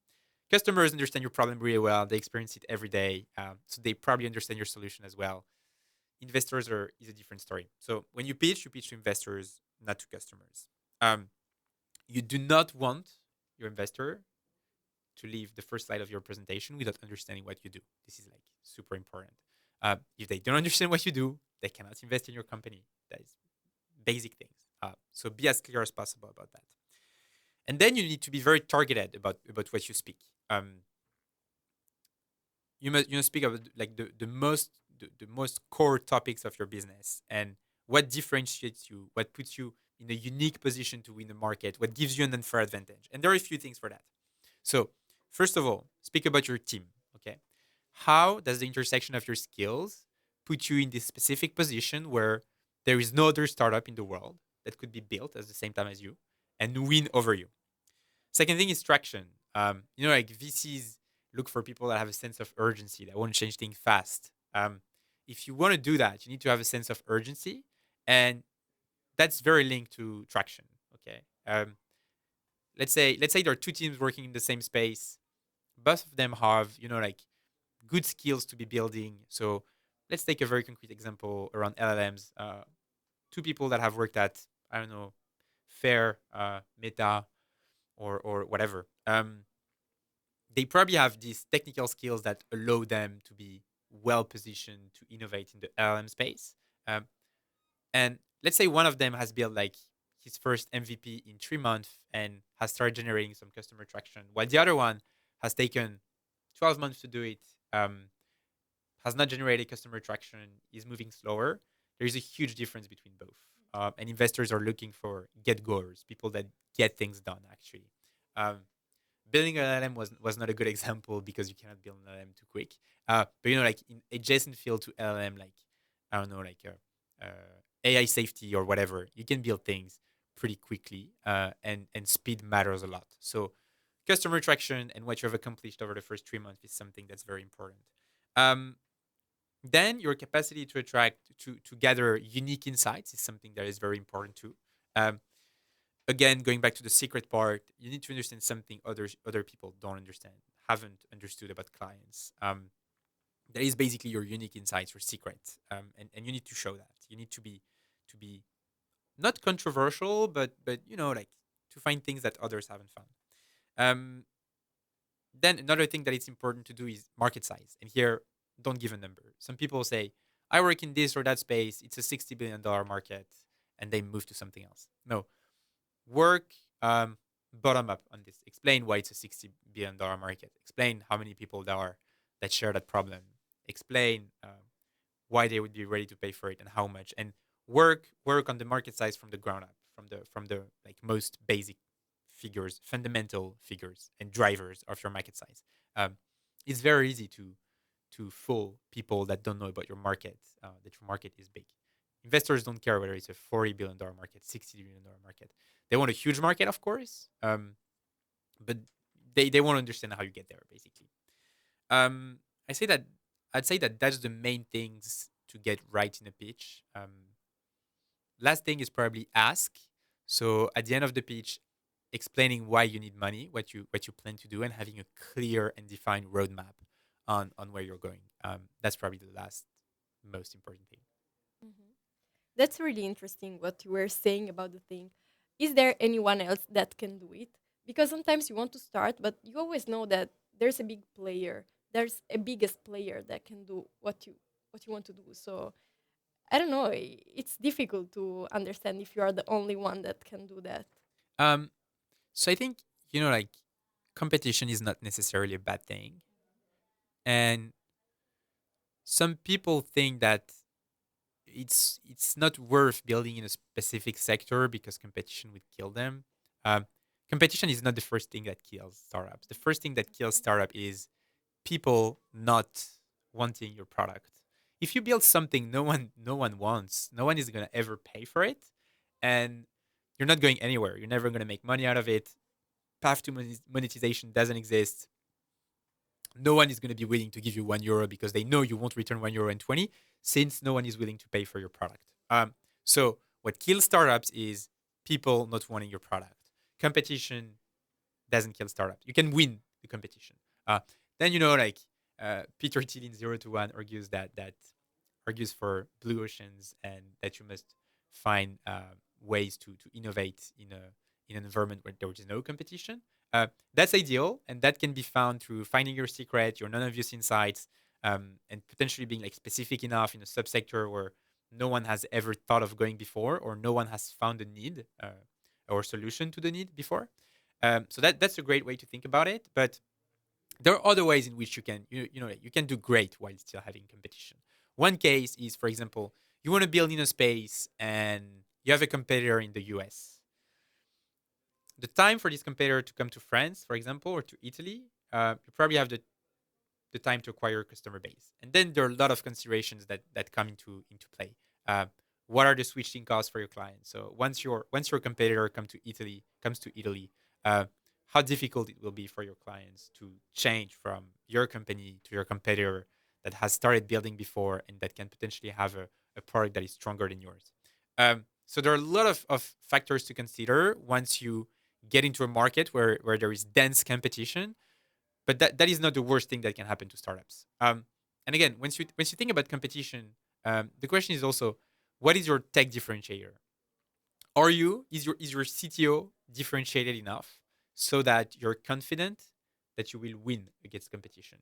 Customers understand your problem really well; they experience it every day, so they probably understand your solution as well. Investors is a different story. So when you pitch to investors, not to customers. Um, you do not want your investor to leave the first slide of your presentation without understanding what you do. This is like super important. If they don't understand what you do, they cannot invest in your company. That is basic things. So be as clear as possible about that. And then you need to be very targeted about what you speak. You must speak about like the most core topics of your business and what differentiates you, what puts you in a unique position to win the market, what gives you an unfair advantage. And there are a few things for that. So first of all, speak about your team. Okay, how does the intersection of your skills put you in this specific position where there is no other startup in the world that could be built at the same time as you and win over you? Second thing is traction. Like VCs look for people that have a sense of urgency, that want to change things fast. If you want to do that, you need to have a sense of urgency, and that's very linked to traction. Okay. Let's say there are two teams working in the same space. Both of them have like good skills to be building. So let's take a very concrete example around LLMs. Two people that have worked at, I don't know, Fair, Meta, or whatever. They probably have these technical skills that allow them to be well positioned to innovate in the LLM space. Um, and let's say one of them has built like his first MVP in 3 months and has started generating some customer traction, while the other one has taken 12 months to do it, has not generated customer traction, is moving slower. There is a huge difference between both. And investors are looking for get goers, people that get things done actually. Um, Building an LLM was not a good example because you cannot build an LLM too quick. But like in adjacent field to LLM, like I don't know, like AI safety or whatever, you can build things pretty quickly, and speed matters a lot. So customer traction and what you have accomplished over the first 3 months is something that's very important. Um, then your capacity to attract to gather unique insights is something that is very important too. Um, Again, going back to the secret part, you need to understand something other people don't understand, haven't understood about clients. That is basically your unique insights, your secret, and you need to show that. You need to be not controversial, but like to find things that others haven't found. Um, then another thing that it's important to do is market size. And here, don't give a number. Some people say, I work in this or that space, it's a $60 billion market, and they move to something else. No, work bottom up on this. Explain why it's a $60 billion market. Explain how many people there are that share that problem. Explain why they would be ready to pay for it and how much. And work on the market size from the ground up, from the like most basic figures, fundamental figures and drivers of your market size. Um, it's very easy to fool people that don't know about your market, that your market is big. Investors don't care whether it's a $40 billion market, $60 billion market. They want a huge market, of course, but they want to understand how you get there, basically. Um, I say that I'd say that that's the main things to get right in a pitch. Last thing is probably ask. So at the end of the pitch, explaining why you need money, what you plan to do, and having a clear and defined roadmap on where you're going. That's probably the last most important thing. Mhm. That's really interesting what you were saying about the thing. Is there anyone else that can do it? Because sometimes you want to start, but you always know that there's a big player. There's a biggest player that can do what you want to do. So I don't know. It's difficult to understand if you are the only one that can do that. Um, so I think like competition is not necessarily a bad thing, and some people think that it's not worth building in a specific sector because competition would kill them. Um, Competition is not the first thing that kills startups. The first thing that kills startup is people not wanting your product. If you build something no one wants, no one is gonna ever pay for it, and you're not going anywhere. You're never gonna make money out of it. Path to monetization doesn't exist. No one is going to be willing to give you €1 because they know you won't return €1 and 20, since no one is willing to pay for your product. So what kills startups is people not wanting your product. Competition doesn't kill startups. You can win the competition. Then like Peter Thiel in 0 to 1 argues for blue oceans and that you must find ways to innovate in an environment where there is no competition. That's ideal, and that can be found through finding your secret, your non-obvious insights, and potentially being like specific enough in a subsector where no one has ever thought of going before, or no one has found a need or solution to the need before. So that's a great way to think about it. But there are other ways in which you can do great while still having competition. One case is, for example, you want to build in a space and you have a competitor in the US. The time for this competitor to come to France, for example, or to Italy, you probably have the time to acquire a customer base. And then there are a lot of considerations that come into play. Uh, what are the switching costs for your clients? So once your competitor comes to Italy, uh, how difficult it will be for your clients to change from your company to your competitor that has started building before and that can potentially have a product that is stronger than yours. So there are a lot of factors to consider once you get into a market where there is dense competition, but that is not the worst thing that can happen to startups. And again, once you think about competition, the question is also, what is your tech differentiator? Is your CTO differentiated enough so that you're confident that you will win against competition?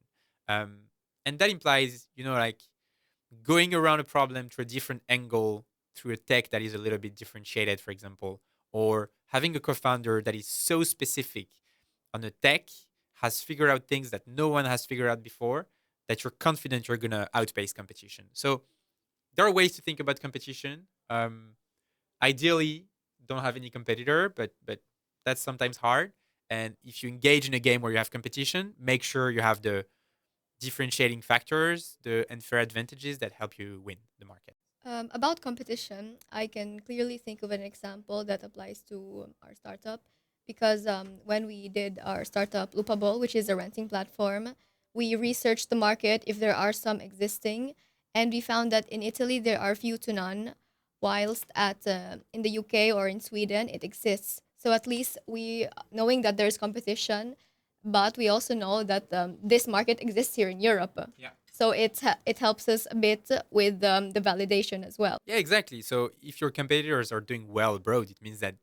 Um, and that implies, like going around a problem through a different angle through a tech that is a little bit differentiated, for example, or having a co-founder that is so specific on a tech, has figured out things that no one has figured out before, that you're confident you're gonna outpace competition. So there are ways to think about competition. Ideally, don't have any competitor, but that's sometimes hard. And if you engage in a game where you have competition, make sure you have the differentiating factors, the unfair advantages that help you win the market. About competition, I can clearly think of an example that applies to our startup because when we did our startup Loopable, which is a renting platform, we researched the market if there are some existing, and we found that in Italy there are few to none, whilst at in the UK or in Sweden it exists. So at least we knowing that there's competition, but we also know that this market exists here in Europe. Yeah. So it helps us a bit with the validation as well. Yeah, exactly. So if your competitors are doing well abroad, it means that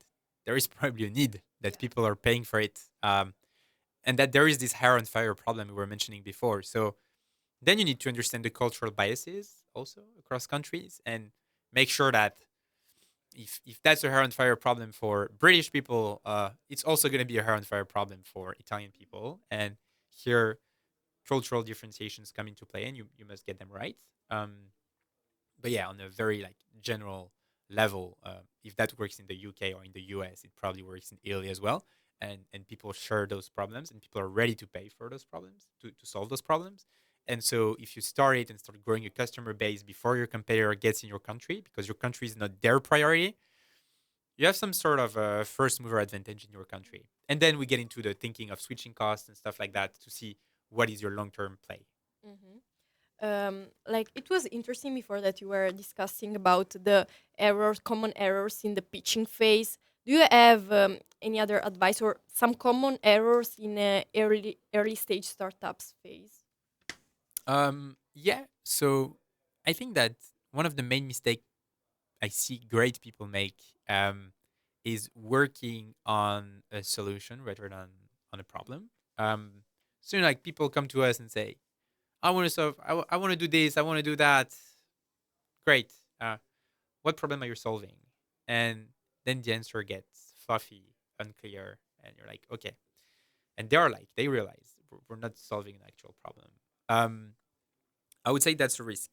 there is probably a need that people are paying for it, and that there is this hair on fire problem we were mentioning before. So then you need to understand the cultural biases also across countries and make sure that if that's a hair on fire problem for British people, it's also going to be a hair on fire problem for Italian people. And here, cultural differentiations come into play, and you must get them right. But yeah, on a very like general level, if that works in the UK or in the US, it probably works in Italy as well. And people share those problems, and people are ready to pay for those problems to solve those problems. And so, if you start it and start growing your customer base before your competitor gets in your country, because your country is not their priority, you have some sort of a first mover advantage in your country. And then we get into the thinking of switching costs and stuff like that to see what is your long term play. Mhm. Like it was interesting before that you were discussing about the errors, common errors in the pitching phase. Do you have any other advice or some common errors in early stage startups phase? Yeah. So I think that one of the main mistakes I see great people make is working on a solution rather than on a problem. So like people come to us and say, "I want to solve. I want to do this. I want to do that." Great. What problem are you solving? And then the answer gets fluffy, unclear, and you're like, okay. And they realize we're not solving an actual problem. Um, I would say that's a risk.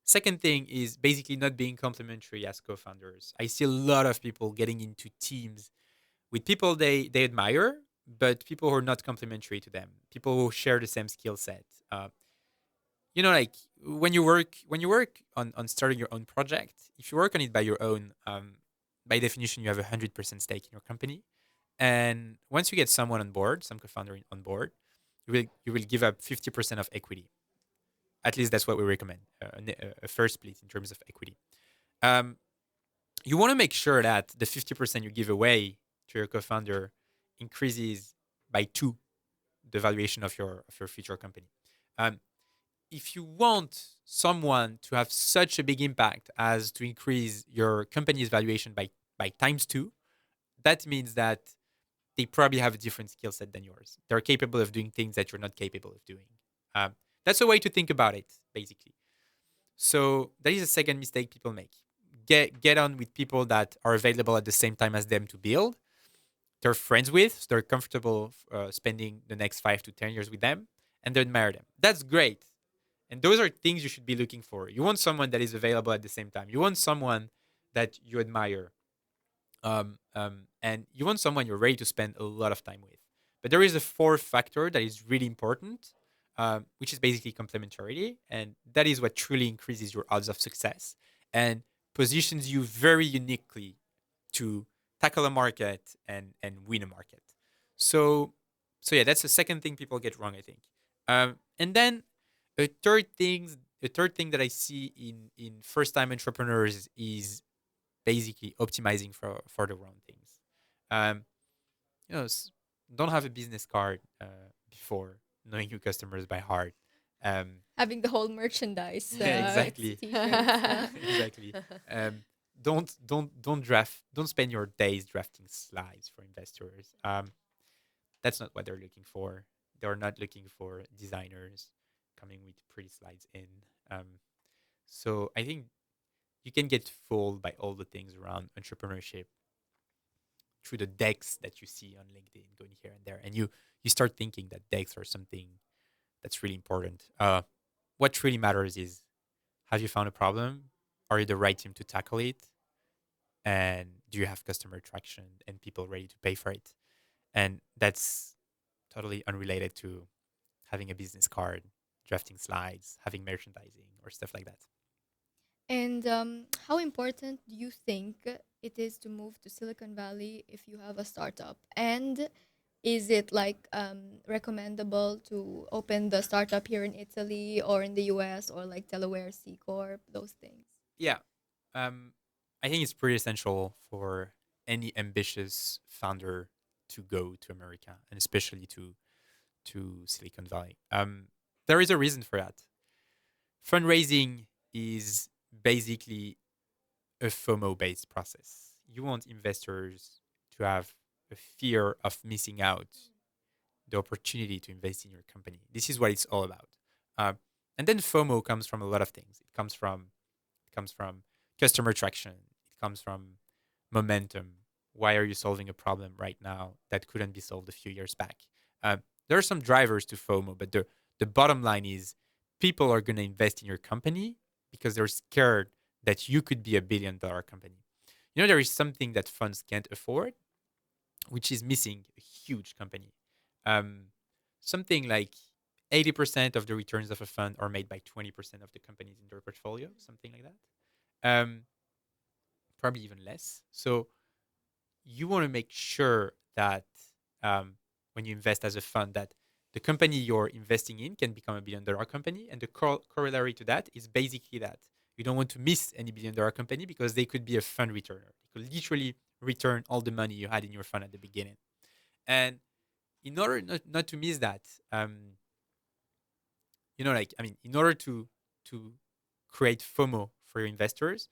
Second thing is basically not being complementary as co-founders. I see a lot of people getting into teams with people they admire, but people who are not complementary to them. People who share the same skill set. Like when you work on starting your own project, if you work on it by your own, by definition, you have 100% stake in your company. And once you get someone on board, some co-founder on board, you will give up 50% of equity. At least that's what we recommend, a first split in terms of equity. Um, you want to make sure that the 50% you give away to your co-founder increases by two the valuation of your future company. Um, if you want someone to have such a big impact as to increase your company's valuation by times two, that means that they probably have a different skill set than yours. They're capable of doing things that you're not capable of doing. Um, that's a way to think about it, basically. So that is a second mistake people make. Get on with people that are available at the same time as them to build. They're friends with, so they're comfortable spending the next 5 to 10 years with them, and they admire them. That's great. And those are things you should be looking for. You want someone that is available at the same time. You want someone that you admire, and you want someone you're ready to spend a lot of time with. But there is a fourth factor that is really important, which is basically complementarity, and that is what truly increases your odds of success and positions you very uniquely to tackle a market and win a market. So so yeah, that's the second thing people get wrong, I think. And then a third thing that I see in first time entrepreneurs is basically optimizing for the wrong things. Um, you know, s- don't have a business card before knowing your customers by heart. Um, Having the whole merchandise, yeah, exactly, t-shirts. exactly. Um, don't spend your days drafting slides for investors. That's not what they're looking for. They're not looking for designers coming with pretty slides in. Um, so I think you can get fooled by all the things around entrepreneurship through the decks that you see on LinkedIn going here and there, and you start thinking that decks are something that's really important. What really matters is, have you found a problem? Are you the right team to tackle it? And do you have customer traction and people ready to pay for it? and that's totally unrelated to having a business card, drafting slides, having merchandising, or stuff like that. And how important do you think it is to move to Silicon Valley if you have a startup? And is it like recommendable to open the startup here in Italy or in the US or like Delaware C Corp, those things? Yeah, um, I think it's pretty essential for any ambitious founder to go to America, and especially to Silicon Valley. There is a reason for that. Fundraising is basically a FOMO based process. You want investors to have a fear of missing out the opportunity to invest in your company. This is what it's all about. Uh, and then FOMO comes from a lot of things. It comes from customer traction. It comes from momentum. Why are you solving a problem right now that couldn't be solved a few years back? Uh, there are some drivers to FOMO, but the bottom line is people are going to invest in your company because they're scared that you could be $1 billion company. You know, there is something that funds can't afford, which is missing a huge company. Um, Something like 80% of the returns of a fund are made by 20% of the companies in their portfolio, something like that. Probably even less. So you want to make sure that um, when you invest as a fund, that the company you're investing in can become $1 billion company. And the corollary to that is basically that you don't want to miss any $1 billion company because they could be a fund returner. They could literally return all the money you had in your fund at the beginning. And in order not to miss that, in order to create FOMO for your investors,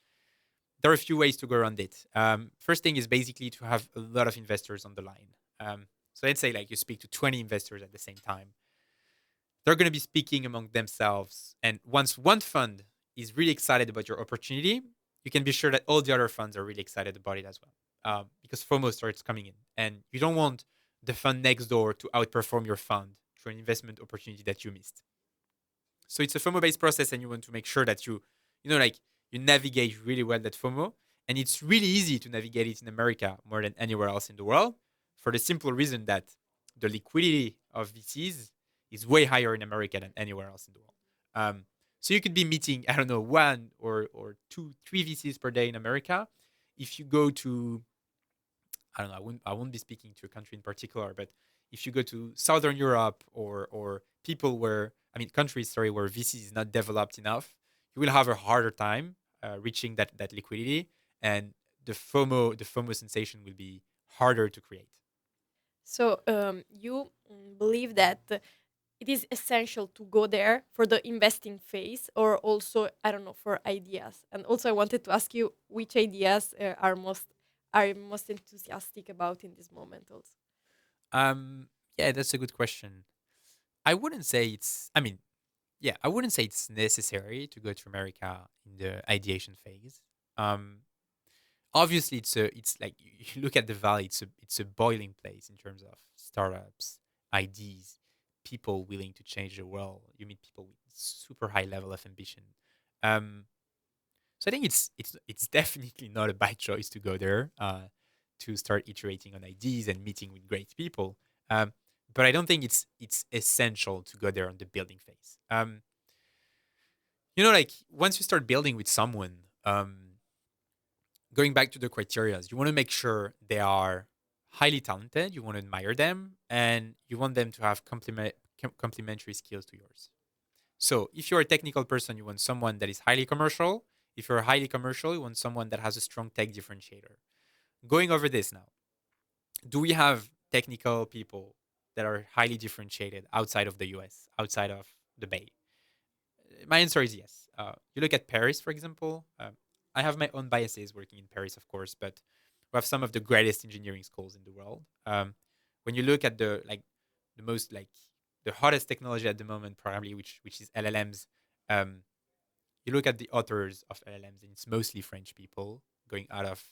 there are a few ways to go around it. First thing is basically to have a lot of investors on the line. So let's say like you speak to 20 investors at the same time. They're going to be speaking among themselves. And once one fund is really excited about your opportunity, you can be sure that all the other funds are really excited about it as well. Because FOMO starts coming in. And you don't want the fund next door to outperform your fund through an investment opportunity that you missed. So it's a FOMO based process, and you want to make sure that you navigate really well that FOMO. And it's really easy to navigate it in America more than anywhere else in the world for the simple reason that the liquidity of VCs is way higher in America than anywhere else in the world. So you could be meeting, I don't know, one or two, three VCs per day in America. If you go to, I don't know, I won't be speaking to a country in particular, but if you go to Southern Europe or people where, I mean, countries, sorry, where VC is not developed enough, you will have a harder time reaching that liquidity, and the FOMO sensation will be harder to create. So you believe that it is essential to go there for the investing phase, or also, I don't know, for ideas. And also, I wanted to ask you which ideas are you most enthusiastic about in this moment. Also, Yeah, that's a good question. I wouldn't say it's. I mean, yeah, I wouldn't say it's necessary to go to America in the ideation phase. Um, Obviously, it's like you look at the valley. It's a boiling place in terms of startups, ideas, people willing to change the world. You meet people with super high level of ambition. Um, so I think it's definitely not a bad choice to go there to start iterating on ideas and meeting with great people. Um, but I don't think it's essential to go there on the building phase. Like once you start building with someone, going back to the criteria, you want to make sure they are highly talented, you want to admire them, and you want them to have complementary skills to yours. So if you're a technical person, you want someone that is highly commercial. If you're highly commercial, you want someone that has a strong tech differentiator. Going over this now, do we have technical people that are highly differentiated outside of the US, outside of the Bay? My answer is yes. You look at Paris, for example. I have my own biases working in Paris, of course, but we have some of the greatest engineering schools in the world. When you look at the most the hottest technology at the moment, probably which is LLMs. Um, you look at the authors of LLMs, and it's mostly French people going out of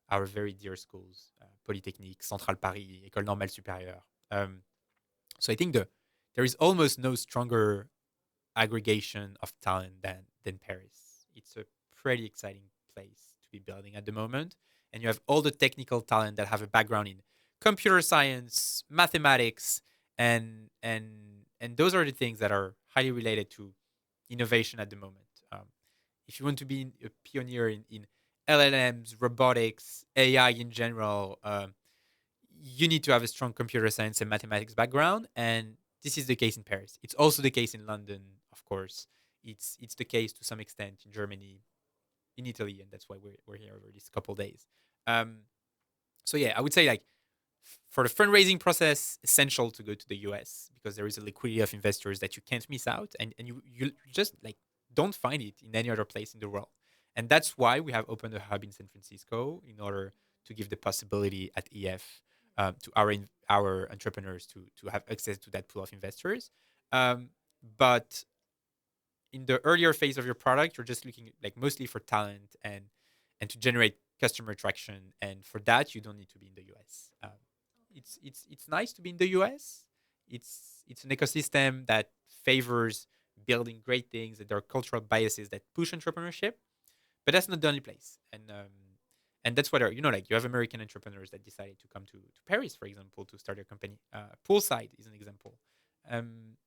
our very dear schools, Polytechnique, Centrale Paris, École Normale Supérieure. So I think there is almost no stronger aggregation of talent than Paris. It's a pretty exciting place to be building at the moment. And you have all the technical talent that have a background in computer science, mathematics, and those are the things that are highly related to innovation at the moment. If you want to be a pioneer in LLMs, robotics, AI in general, you need to have a strong computer science and mathematics background, and this is the case in Paris. It's also the case in London, of course. It's the case to some extent in Germany, in Italy, and that's why we're here over these couple days. Um, so yeah, I would say like for the fundraising process, essential to go to the US because there is a liquidity of investors that you can't miss out, and you just like don't find it in any other place in the world. And that's why we have opened a hub in San Francisco in order to give the possibility at EF to our entrepreneurs to have access to that pool of investors. Um, but in the earlier phase of your product, you're just looking like mostly for talent and to generate customer traction. And for that, you don't need to be in the US. It's nice to be in the US. It's an ecosystem that favors building great things. That there are cultural biases that push entrepreneurship, but that's not the only place. And that's what like you have American entrepreneurs that decided to come to Paris, for example, to start their company. Poolside is an example. Um,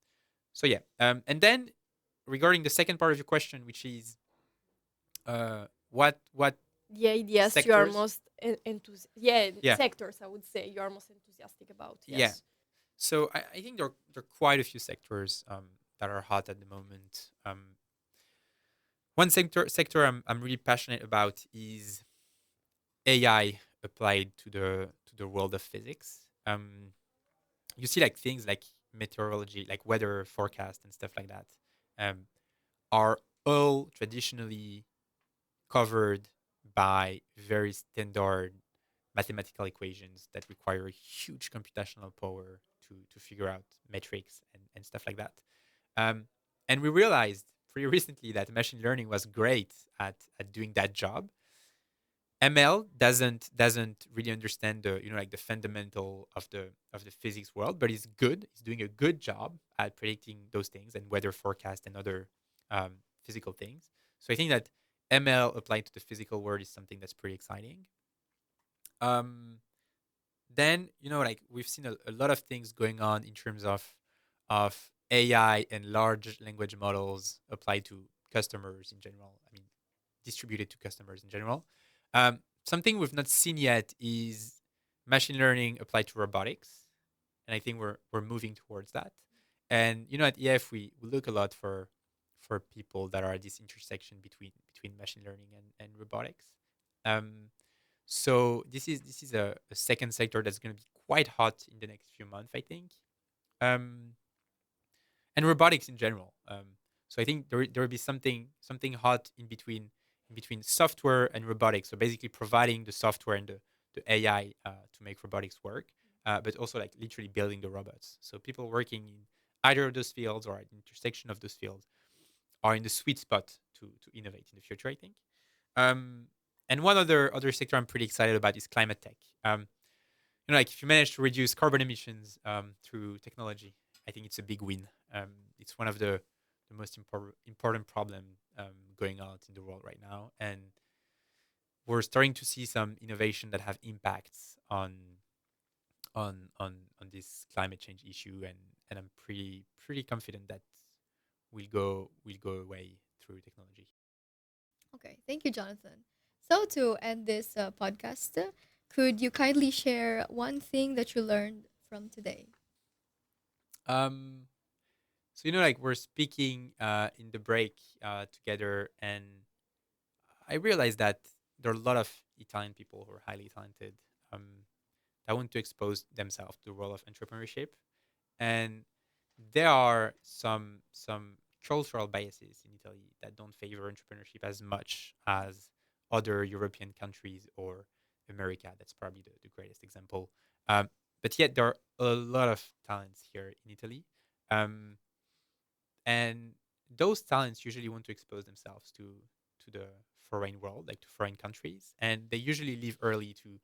so yeah, and then regarding the second part of your question, which is what The ideas you are sectors? most yeah, Yeah, sectors I would say you are most enthusiastic about. yeah. Yes. So I think there are quite a few sectors that are hot at the moment. One sector I'm really passionate about is AI applied to the world of physics. You see like things like meteorology, like weather forecast and stuff like that, um, are all traditionally covered by very standard mathematical equations that require huge computational power to figure out metrics and stuff like that. Um, and we realized pretty recently that machine learning was great at doing that job. ML doesn't really understand the like the fundamental of the physics world, but it's good. It's doing a good job at predicting those things and weather forecast and other physical things. So I think that ML applied to the physical world is something that's pretty exciting. Um, then like we've seen a lot of things going on in terms of AI and large language models applied to customers in general. I mean, distributed to customers in general. Something we've not seen yet is machine learning applied to robotics, and I think we're moving towards that. And at EF we look a lot for people that are at this intersection between machine learning and robotics. Um, so this is a second sector that's going to be quite hot in the next few months, I think. Um, and robotics in general. So I think there will be something hot in between software and robotics. So basically providing the software and the AI to make robotics work, but also like literally building the robots. So people working in either of those fields or at the intersection of those fields are in the sweet spot to innovate in the future, I think. Um, and one other sector I'm pretty excited about is climate tech. Like if you manage to reduce carbon emissions through technology, I think it's a big win. It's one of the most important problem going on in the world right now, and we're starting to see some innovation that have impacts on this climate change issue, and I'm pretty confident that will go away through technology. Okay, thank you, Jonathan. So, to end this podcast, could you kindly share one thing that you learned from today? Um, so like we're speaking in the break together, and I realized that there are a lot of Italian people who are highly talented um, that want to expose themselves to the world of entrepreneurship, and there are some cultural biases in Italy that don't favor entrepreneurship as much as other European countries or America. That's probably the greatest example. Um, but yet there are a lot of talents here in Italy, um, and those talents usually want to expose themselves to the foreign world, like to foreign countries, and they usually leave early to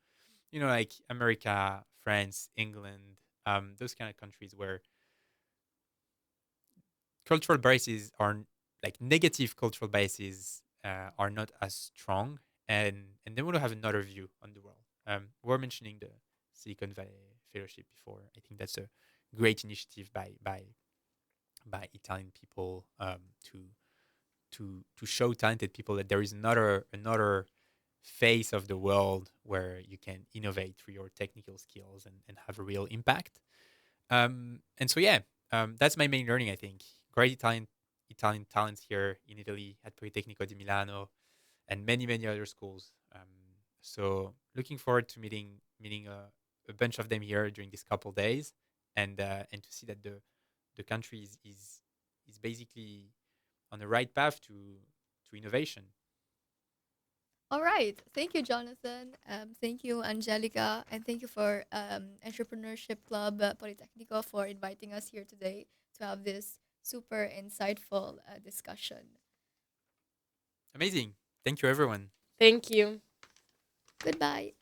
like America, France, England, those kind of countries where cultural biases are like negative cultural biases are not as strong, and they want to have another view on the world. We're mentioning the Silicon Valley Fellowship before. I think that's a great initiative by Italian people to show talented people that there is another face of the world where you can innovate through your technical skills and have a real impact. And so yeah, that's my main learning. I think great Italian talents here in Italy at Politecnico di Milano and many other schools. So looking forward to meeting a bunch of them here during these couple days, and to see that the country is basically on the right path to innovation. All right. Thank you, Jonathan. Thank you, Angelica. And thank you for Entrepreneurship Club Politecnico for inviting us here today to have this super insightful discussion. Amazing. Thank you, everyone. Thank you. Goodbye.